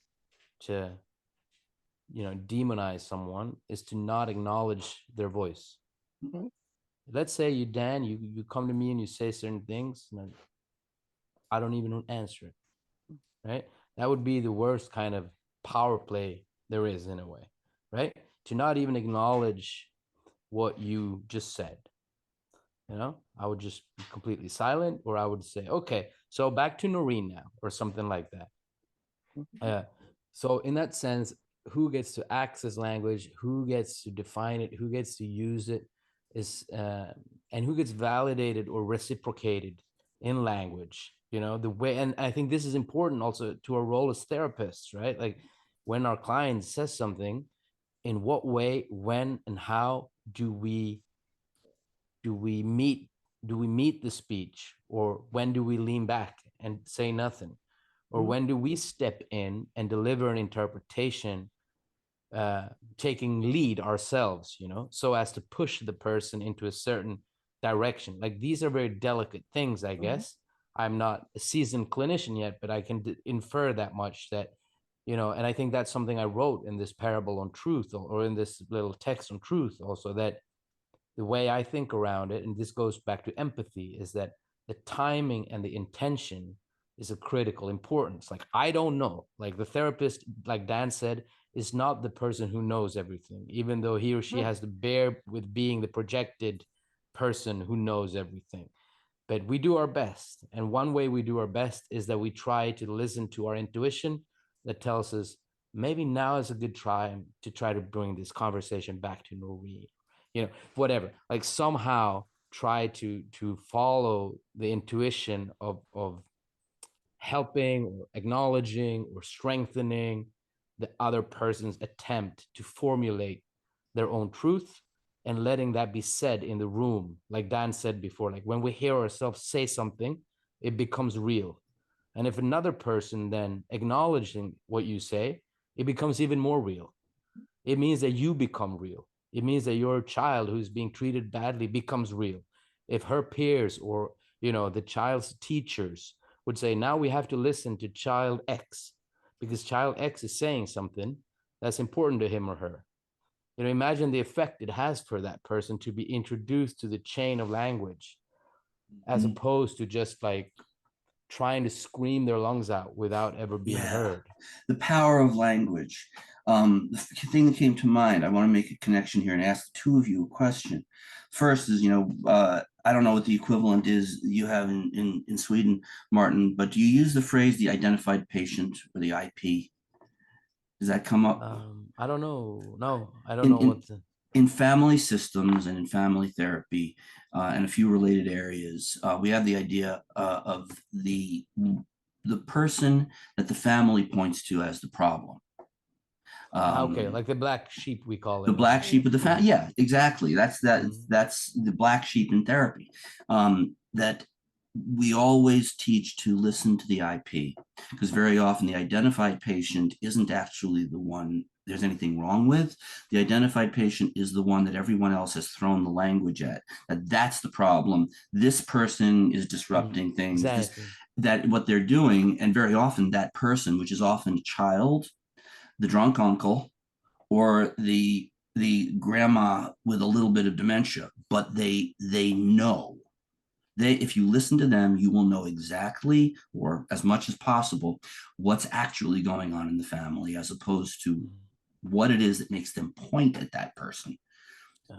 S1: to demonize someone is to not acknowledge their voice. Let's say you, Dan, you come to me and you say certain things and I don't even answer it, right? That would be the worst kind of power play there is, in a way, right? To not even acknowledge what you just said. I would just be completely silent, or I would say, okay, so back to Noreen now, or something like that. So in that sense, who gets to access language, who gets to define it, who gets to use it, is and who gets validated or reciprocated in language. The way, and I think this is important also to our role as therapists, right? Like when our client says something, in what way, when, and how do we meet the speech, or when do we lean back and say nothing, or when do we step in and deliver an interpretation, taking lead ourselves, so as to push the person into a certain direction. Like these are very delicate things, I guess. I'm not a seasoned clinician yet, but I can infer that much, that and I think that's something I wrote in this parable on truth, or in this little text on truth also, that the way I think around it, and this goes back to empathy, is that the timing and the intention is of critical importance. Like, I don't know, like the therapist, like Dan said, is not the person who knows everything, even though he or she has to bear with being the projected person who knows everything. But we do our best. And one way we do our best is that we try to listen to our intuition that tells us maybe now is a good time to try to bring this conversation back to Noreen, whatever. Like somehow try to follow the intuition of helping or acknowledging or strengthening the other person's attempt to formulate their own truth, and letting that be said in the room. Like Dan said before, like when we hear ourselves say something, it becomes real. And if another person then acknowledging what you say, it becomes even more real. It means that you become real. It means that your child who's being treated badly becomes real. If her peers, or the child's teachers would say, now we have to listen to child X because child X is saying something that's important to him or her. Imagine the effect it has for that person to be introduced to the chain of language, as opposed to just like trying to scream their lungs out without ever being heard.
S3: The power of language. The thing that came to mind, I want to make a connection here and ask the two of you a question. First is, I don't know what the equivalent is you have in Sweden, Martin, but do you use the phrase the identified patient, or the IP? Does that come up?
S1: I don't know. No, I don't know what
S3: in family systems and in family therapy, and a few related areas, we have the idea of the person that the family points to as the problem.
S1: Okay, like the black sheep, we call it.
S3: The black sheep of the family. Yeah, exactly. That's the black sheep in therapy. That we always teach to listen to the IP, because very often the identified patient isn't actually the one there's anything wrong with. The identified patient is the one that everyone else has thrown the language at. That's the problem. This person is disrupting things.
S1: Exactly.
S3: That what they're doing, and very often that person, which is often a child, the drunk uncle, or the grandma with a little bit of dementia, but they know. If you listen to them, you will know exactly, or as much as possible, what's actually going on in the family, as opposed to what it is that makes them point at that person.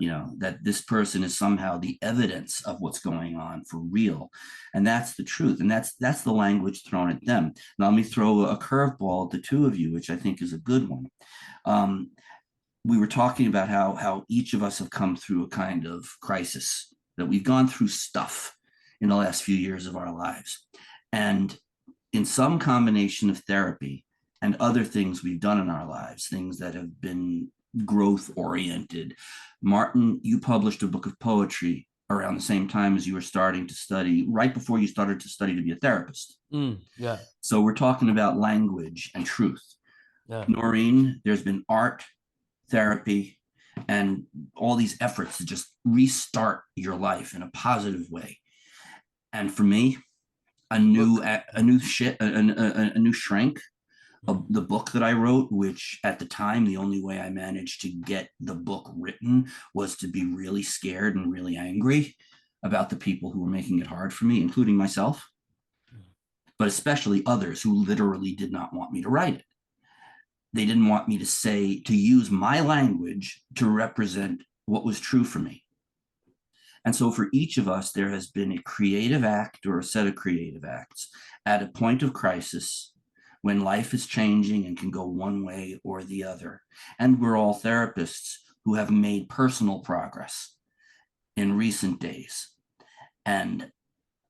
S3: That this person is somehow the evidence of what's going on for real. And that's the truth. And that's the language thrown at them. Now, let me throw a curveball at the two of you, which I think is a good one. We were talking about how each of us have come through a kind of crisis, that we've gone through stuff in the last few years of our lives. And in some combination of therapy and other things we've done in our lives, things that have been growth oriented. Martin, you published a book of poetry around the same time as you were starting to study, right before you started to study to be a therapist.
S1: Yeah.
S3: So we're talking about language and truth.
S1: Yeah.
S3: Noreen, there's been art, therapy, and all these efforts to just restart your life in a positive way. And for me, a new shrink. The book that I wrote, which at the time, the only way I managed to get the book written was to be really scared and really angry about the people who were making it hard for me, including myself, but especially others who literally did not want me to write it. They didn't want me to use my language to represent what was true for me. And so for each of us, there has been a creative act or a set of creative acts at a point of crisis when life is changing and can go one way or the other. And we're all therapists who have made personal progress in recent days. And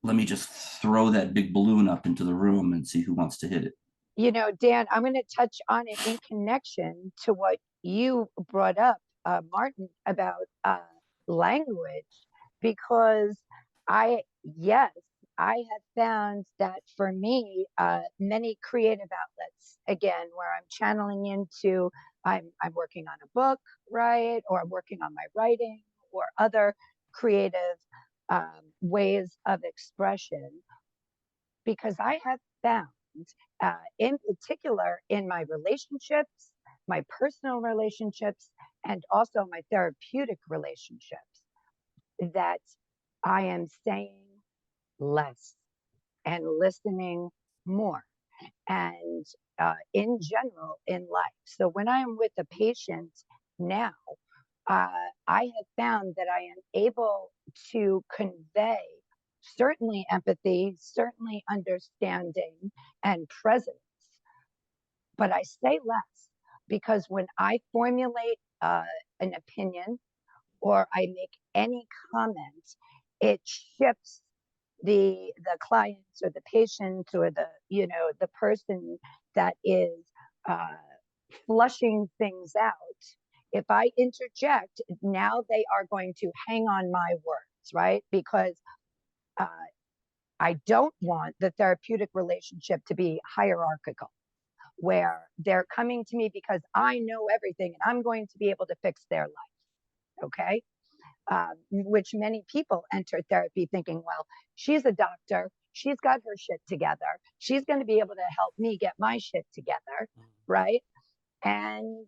S3: let me just throw that big balloon up into the room and see who wants to hit it.
S2: You know, Dan, I'm going to touch on it in connection to what you brought up, Martin, about language, because yes, I have found that for me, many creative outlets, again, where I'm channeling into, I'm working on a book, right? Or I'm working on my writing or other creative ways of expression, because I have found, in particular in my relationships, my personal relationships, and also my therapeutic relationships, that I am saying less and listening more. And in general, in life. So when I am with a patient now, I have found that I am able to convey certainly empathy, certainly understanding and presence, but I say less, because when I formulate an opinion or I make any comment, it shifts the clients or the patient or the person that is uh, flushing things out. If I interject, now they are going to hang on my words, right? Because uh, I don't want the therapeutic relationship to be hierarchical, where they're coming to me because I know everything and I'm going to be able to fix their life. Okay. Which many people enter therapy thinking, well, she's a doctor. She's got her shit together. She's going to be able to help me get my shit together. Right. And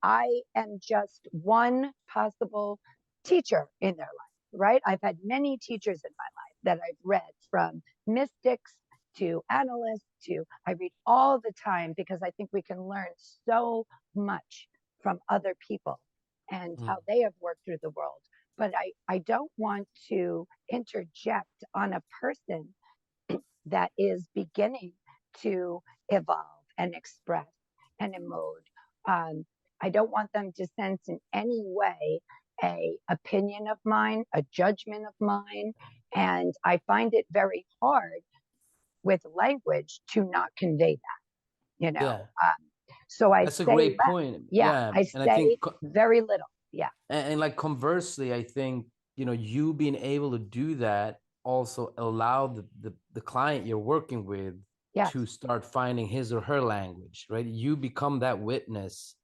S2: I am just one possible teacher in their life. Right. I've had many teachers in my life that I've read, from mystics to analysts to, I read all the time because I think we can learn so much from other people and how they have worked through the world. But I don't want to interject on a person that is beginning to evolve and express and emote. I don't want them to sense in any way a opinion of mine, a judgment of mine. And I find it very hard with language to not convey that.
S1: Yeah,
S2: So I
S1: that's a
S2: say
S1: great
S2: less.
S1: point.
S2: Yeah,
S1: Yeah,
S2: I
S1: and I think
S2: say very little. Yeah.
S1: and like conversely, I think, you being able to do that also allow the client you're working with
S2: Yes.
S1: to start finding his or her language, right? You become that witness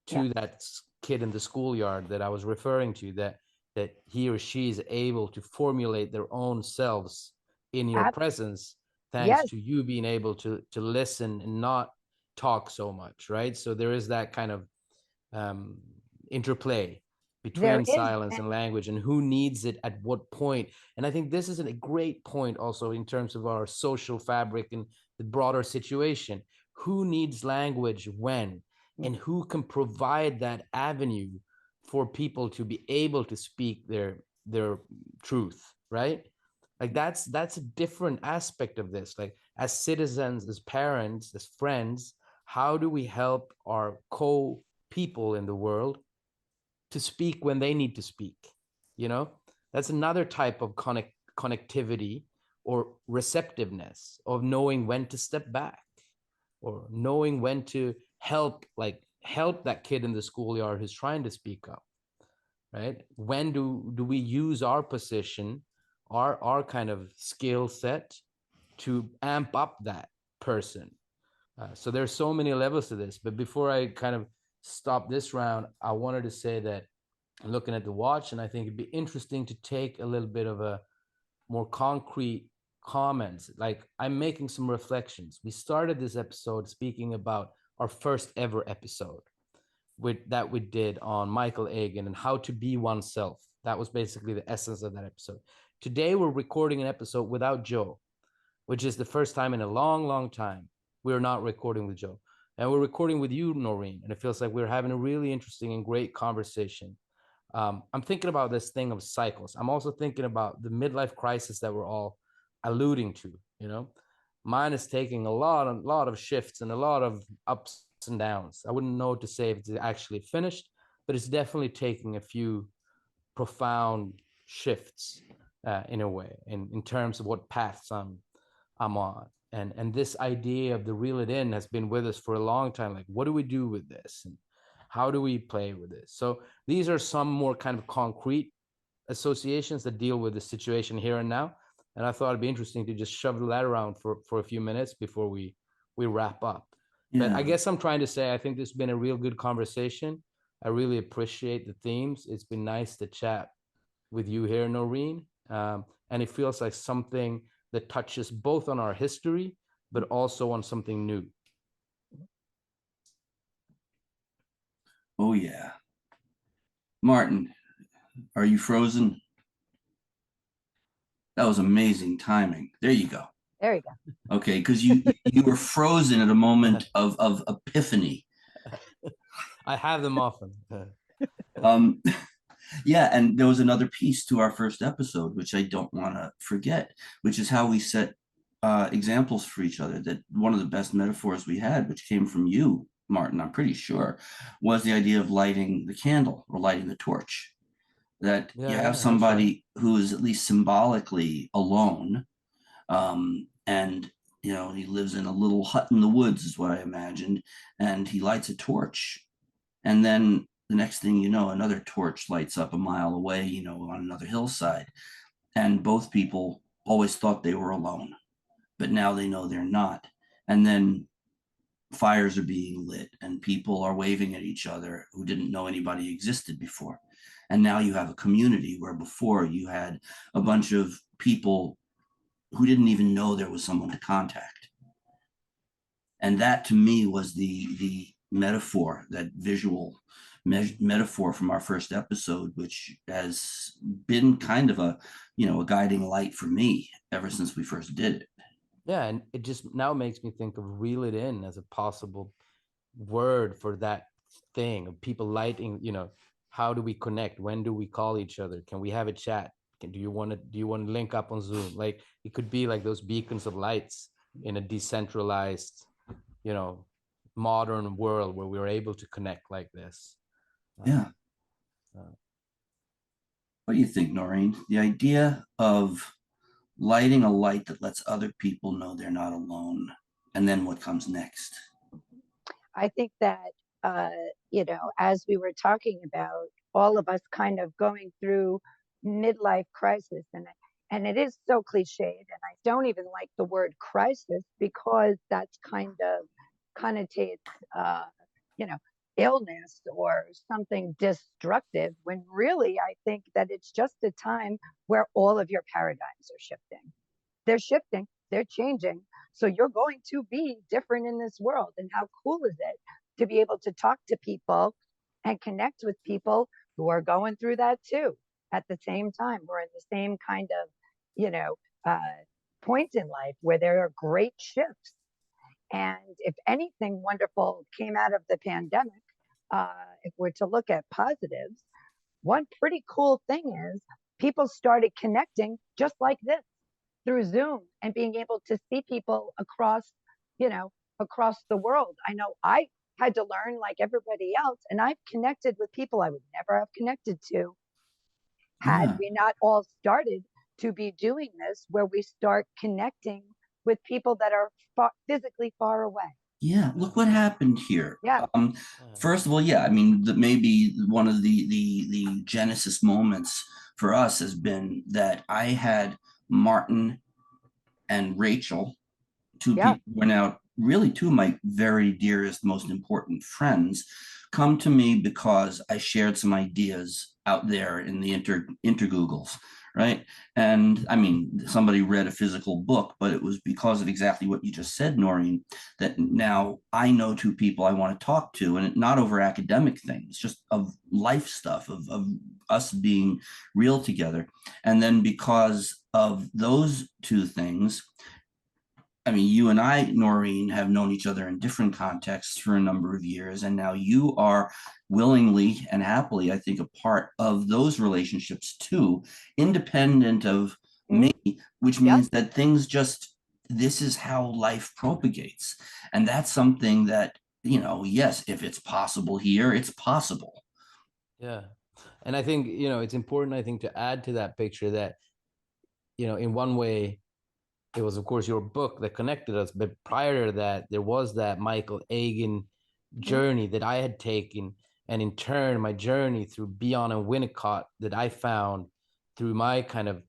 S1: to
S2: Yes.
S1: that kid in the schoolyard that I was referring to, that he or she is able to formulate their own selves in your presence, thanks
S2: Yes.
S1: to you being able to listen and not talk so much, right? So there is that kind of um, interplay
S2: There
S1: between
S2: is.
S1: silence and language, and who needs it at what point. And I think this is a great point also in terms of our social fabric and the broader situation. Who needs language when, and who can provide that avenue for people to be able to speak their truth, right? Like that's a different aspect of this. Like, as citizens, as parents, as friends, how do we help our people in the world to speak when they need to speak? That's another type of connectivity or receptiveness, of knowing when to step back, or knowing when to help that kid in the schoolyard who's trying to speak up, right? When do we use our position, our kind of skill set, to amp up that person? So there's so many levels to this. But before I kind of stop this round, I wanted to say that I'm looking at the watch, and I think it'd be interesting to take a little bit of a more concrete comments. Like, I'm making some reflections. We started this episode speaking about our first ever episode that we did on Michael Agan and how to be oneself. That was basically the essence of that episode. Today we're recording an episode without Joe, which is the first time in a long, long time we're not recording with Joe. And we're recording with you, Noreen. And it feels like we're having a really interesting and great conversation. I'm thinking about this thing of cycles. I'm also thinking about the midlife crisis that we're all alluding to, Mine is taking a lot of shifts and a lot of ups and downs. I wouldn't know to say if it's actually finished, but it's definitely taking a few profound shifts in a way, in terms of what paths I'm on. And this idea of the reel it in has been with us for a long time. Like, what do we do with this? And how do we play with this? So these are some more kind of concrete associations that deal with the situation here and now. And I thought it'd be interesting to just shovel that around for a few minutes before we wrap up. But I guess I'm trying to say, I think this has been a real good conversation. I really appreciate the themes. It's been nice to chat with you here, Noreen. And it feels like something that touches both on our history, but also on something new.
S3: Oh, yeah. Martin, are you frozen? That was amazing timing. There you go.
S2: There you go.
S3: Okay, because you were frozen at a moment of epiphany.
S1: I have them often.
S3: Yeah, and there was another piece to our first episode, which I don't want to forget, which is how we set examples for each other. That one of the best metaphors we had, which came from you, Martin, I'm pretty sure, was the idea of lighting the candle or lighting the torch. That you have somebody who is at least symbolically alone, and he lives in a little hut in the woods, is what I imagined, and he lights a torch, and then the next thing you know, another torch lights up a mile away, on another hillside, and both people always thought they were alone, but now they know they're not. And then fires are being lit and people are waving at each other who didn't know anybody existed before. And now you have a community where before you had a bunch of people who didn't even know there was someone to contact. And that to me was the metaphor, that visual metaphor from our first episode, which has been kind of a guiding light for me ever since we first did it.
S1: Yeah, and it just now makes me think of reel it in as a possible word for that thing of people lighting, how do we connect? When do we call each other? Can we have a chat? Do you want to link up on Zoom? Like, it could be like those beacons of lights in a decentralized, modern world where we're able to connect like this.
S3: Yeah. What do you think, Noreen? The idea of lighting a light that lets other people know they're not alone, and then what comes next?
S2: I think that, as we were talking about, all of us kind of going through midlife crisis, and it is so cliched, and I don't even like the word crisis because that's kind of connotates, illness or something destructive, when really I think that it's just a time where all of your paradigms are shifting. They're shifting, they're changing. So you're going to be different in this world. And how cool is it to be able to talk to people and connect with people who are going through that too at the same time? We're in the same kind of, point in life where there are great shifts. And if anything wonderful came out of the pandemic, if we're to look at positives, one pretty cool thing is people started connecting just like this through Zoom and being able to see people across the world. I know I had to learn like everybody else, and I've connected with people I would never have connected to had we not all started to be doing this, where we start connecting with people that are physically far away.
S3: Yeah, look what happened here.
S2: Yeah.
S3: First of all, yeah, I mean, maybe one of the genesis moments for us has been that I had Martin and Rachel, two people who are now really two of my very dearest, most important friends, come to me because I shared some ideas out there in the intergoogles, right? And I mean, somebody read a physical book, but it was because of exactly what you just said, Noreen, that now I know two people I want to talk to, and not over academic things, just of life stuff, of us being real together. And then because of those two things, I mean, you and I, Noreen, have known each other in different contexts for a number of years, and now you are willingly and happily, I think, a part of those relationships too, independent of me, which means that things just this is how life propagates. And that's something that, yes, if it's possible here, it's possible.
S1: Yeah. And I think, it's important, I think, to add to that picture that, in one way, it was, of course, your book that connected us. But prior to that, there was that Michael Agan journey that I had taken. And in turn, my journey through Bion and Winnicott that I found through my kind of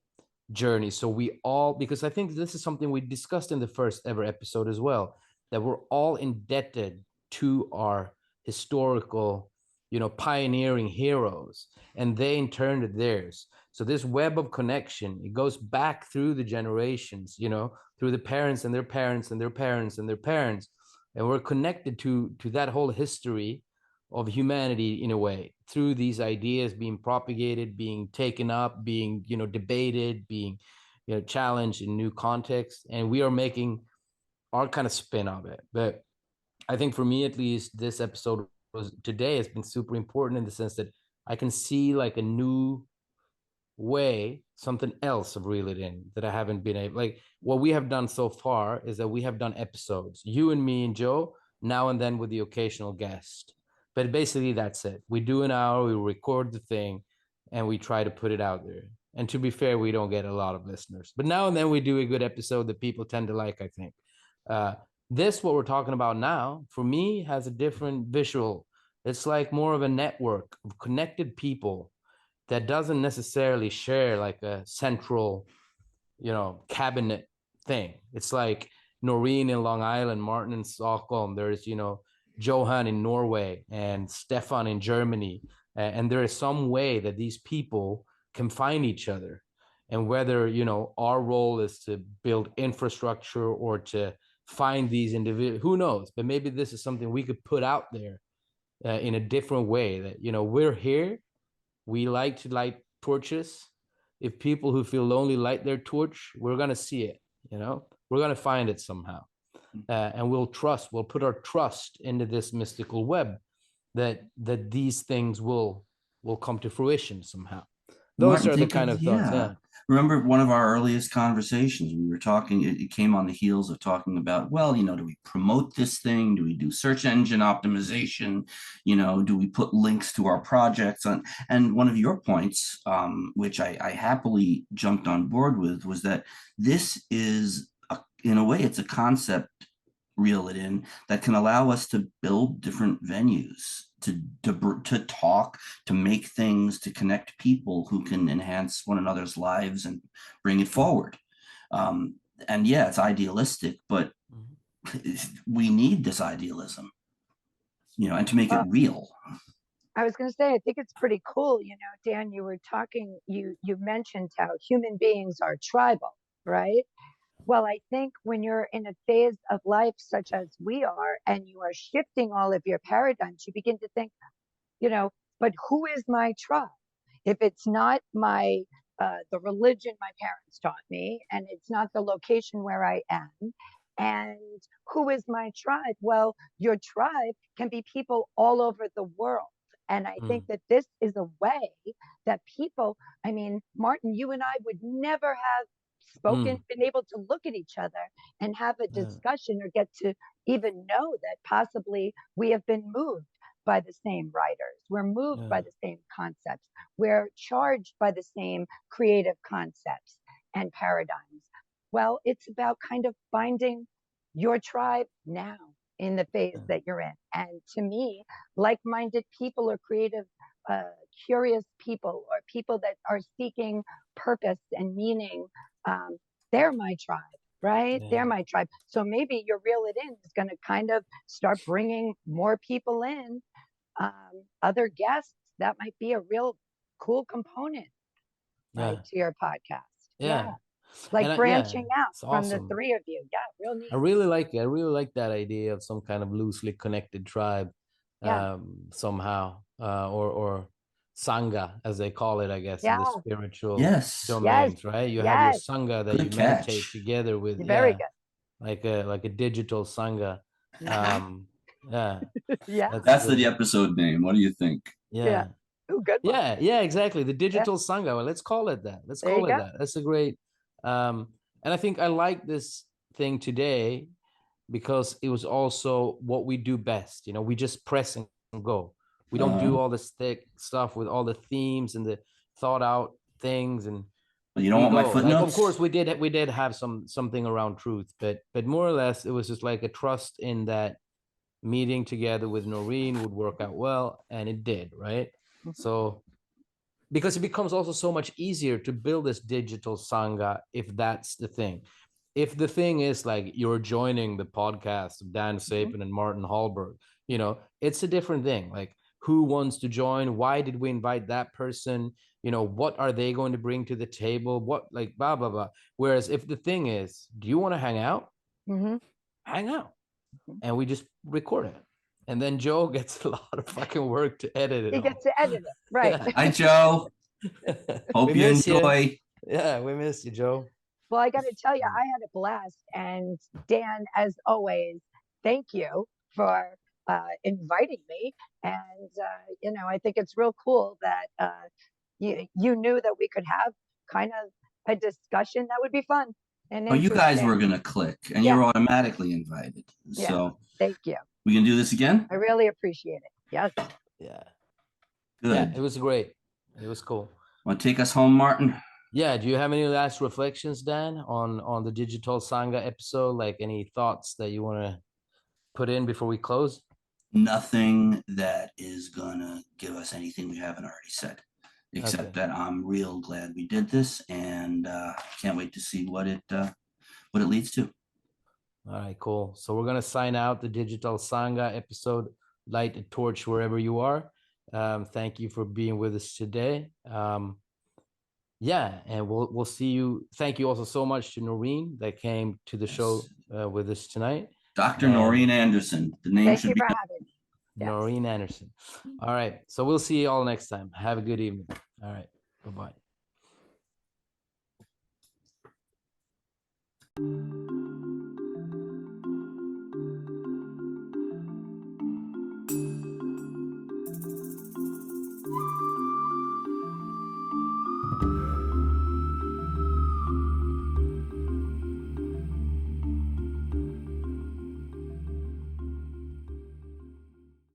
S1: journey. So we all, because I think this is something we discussed in the first ever episode as well, that we're all indebted to our historical, pioneering heroes, and they in turn to theirs. So this web of connection, it goes back through the generations, through the parents and their parents and their parents and their parents. And we're connected to that whole history of humanity in a way, through these ideas being propagated, being taken up, being, debated, being, challenged in new contexts. And we are making our kind of spin of it. But I think for me, at least, this episode today has been super important in the sense that I can see like a new way, something else of Reel It In that I haven't been able, like what we have done so far is that we have done episodes, you and me and Joe, now and then with the occasional guest. But basically that's it. We do an hour, we record the thing, and we try to put it out there. And to be fair, we don't get a lot of listeners, but now and then we do a good episode that people tend to like, I think. This, what we're talking about now, for me, has a different visual. It's like more of a network of connected people that doesn't necessarily share like a central, cabinet thing. It's like Noreen in Long Island, Martin in Stockholm. There's, Johan in Norway and Stefan in Germany. And there is some way that these people can find each other. And whether, our role is to build infrastructure or to find these individuals, who knows? But maybe this is something we could put out there in a different way that, we're here. We like to light torches. If people who feel lonely light their torch, we're going to see it, we're going to find it somehow. And we'll put our trust into this mystical web that these things will come to fruition somehow. Those
S3: Martin,
S1: are the kind of thoughts. Yeah.
S3: Remember one of our earliest conversations, we were talking, it came on the heels of talking about, well, do we promote this thing? Do we do search engine optimization? Do we put links to our projects on? And one of your points, which I happily jumped on board with, was that this is, in a way, it's a concept, Reel It In, that can allow us to build different venues, to talk, to make things, to connect people who can enhance one another's lives and bring it forward. And yeah, it's idealistic, but we need this idealism, and to make it real.
S2: I was going to say, I think it's pretty cool. Dan, you were talking, you mentioned how human beings are tribal, right? Well, I think when you're in a phase of life such as we are, and you are shifting all of your paradigms, you begin to think, but who is my tribe? If it's not the religion my parents taught me, and it's not the location where I am, and who is my tribe? Well, your tribe can be people all over the world. And I think that this is a way that people, I mean, Martin, you and I would never have spoken, been able to look at each other and have a discussion or get to even know that possibly we have been moved by the same writers. We're moved by the same concepts. We're charged by the same creative concepts and paradigms. Well, it's about kind of finding your tribe now in the phase that you're in. And to me, like-minded people or creative, curious people, or people that are seeking purpose and meaning, they're my tribe, right? Yeah. They're my tribe. So maybe your Reel It In is going to kind of start bringing more people in, other guests. That might be a real cool component, right, to your podcast. Yeah. Like branching out from the three of you. Yeah, real neat.
S1: I really like it. I really like that idea of some kind of loosely connected tribe, somehow, or Sangha, as they call it, I guess, in the spiritual domains, right? You have your Sangha that you meditate together with.
S2: Very good.
S1: Like a digital Sangha. Yeah.
S3: That's the episode name. What do you think?
S1: Yeah.
S2: Oh, good one.
S1: Yeah, exactly. The digital Sangha. Well, let's call it that. Let's call it that. That's a great. And I think I like this thing today because it was also what we do best. We just press and go. We don't do all this thick stuff with all the themes and the thought out things. And
S3: You don't want my footnotes?
S1: Like, of course, we did have something around truth, but more or less, it was just like a trust in that meeting together with Noreen would work out well, and it did, right? So, because it becomes also so much easier to build this digital sangha if that's the thing. If the thing is like you're joining the podcast of Dan Sapin and Martin Hallberg, it's a different thing. Like, who wants to join? Why did we invite that person? What are they going to bring to the table? What, like, blah, blah, blah. Whereas if the thing is, do you want to hang out? Hang out. And we just record it. And then Joe gets a lot of fucking work to edit it.
S2: He gets to edit it, right?
S3: Hi, Joe. Hope you enjoy.
S1: You. Yeah, we miss you, Joe.
S2: Well, I got to tell you, I had a blast. And Dan, as always, thank you for inviting me. And, I think it's real cool that you knew that we could have kind of a discussion that would be fun. And
S3: you guys were going to click, and you're automatically invited.
S2: Yeah.
S3: So
S2: thank you.
S3: We can do this again?
S2: I really appreciate it. Yes.
S1: Yeah.
S3: Good.
S1: Yeah, it was great. It was cool.
S3: Want to take us home, Martin?
S1: Yeah. Do you have any last reflections, Dan, on the Digital Sangha episode? Like, any thoughts that you want to put in before we close?
S3: Nothing that is going to give us anything we haven't already said, except that I'm real glad we did this, and can't wait to see what it leads to. All
S1: right, cool. So we're going to sign out the Digital Sangha episode. Light a torch wherever you are. Thank you for being with us today. Yeah, and we'll see you. Thank you also so much to Noreen that came to the show with us tonight.
S3: Dr. Noreen Anderson. The name should be
S1: Noreen Anderson. All right. So we'll see you all next time. Have a good evening. All right. Bye-bye.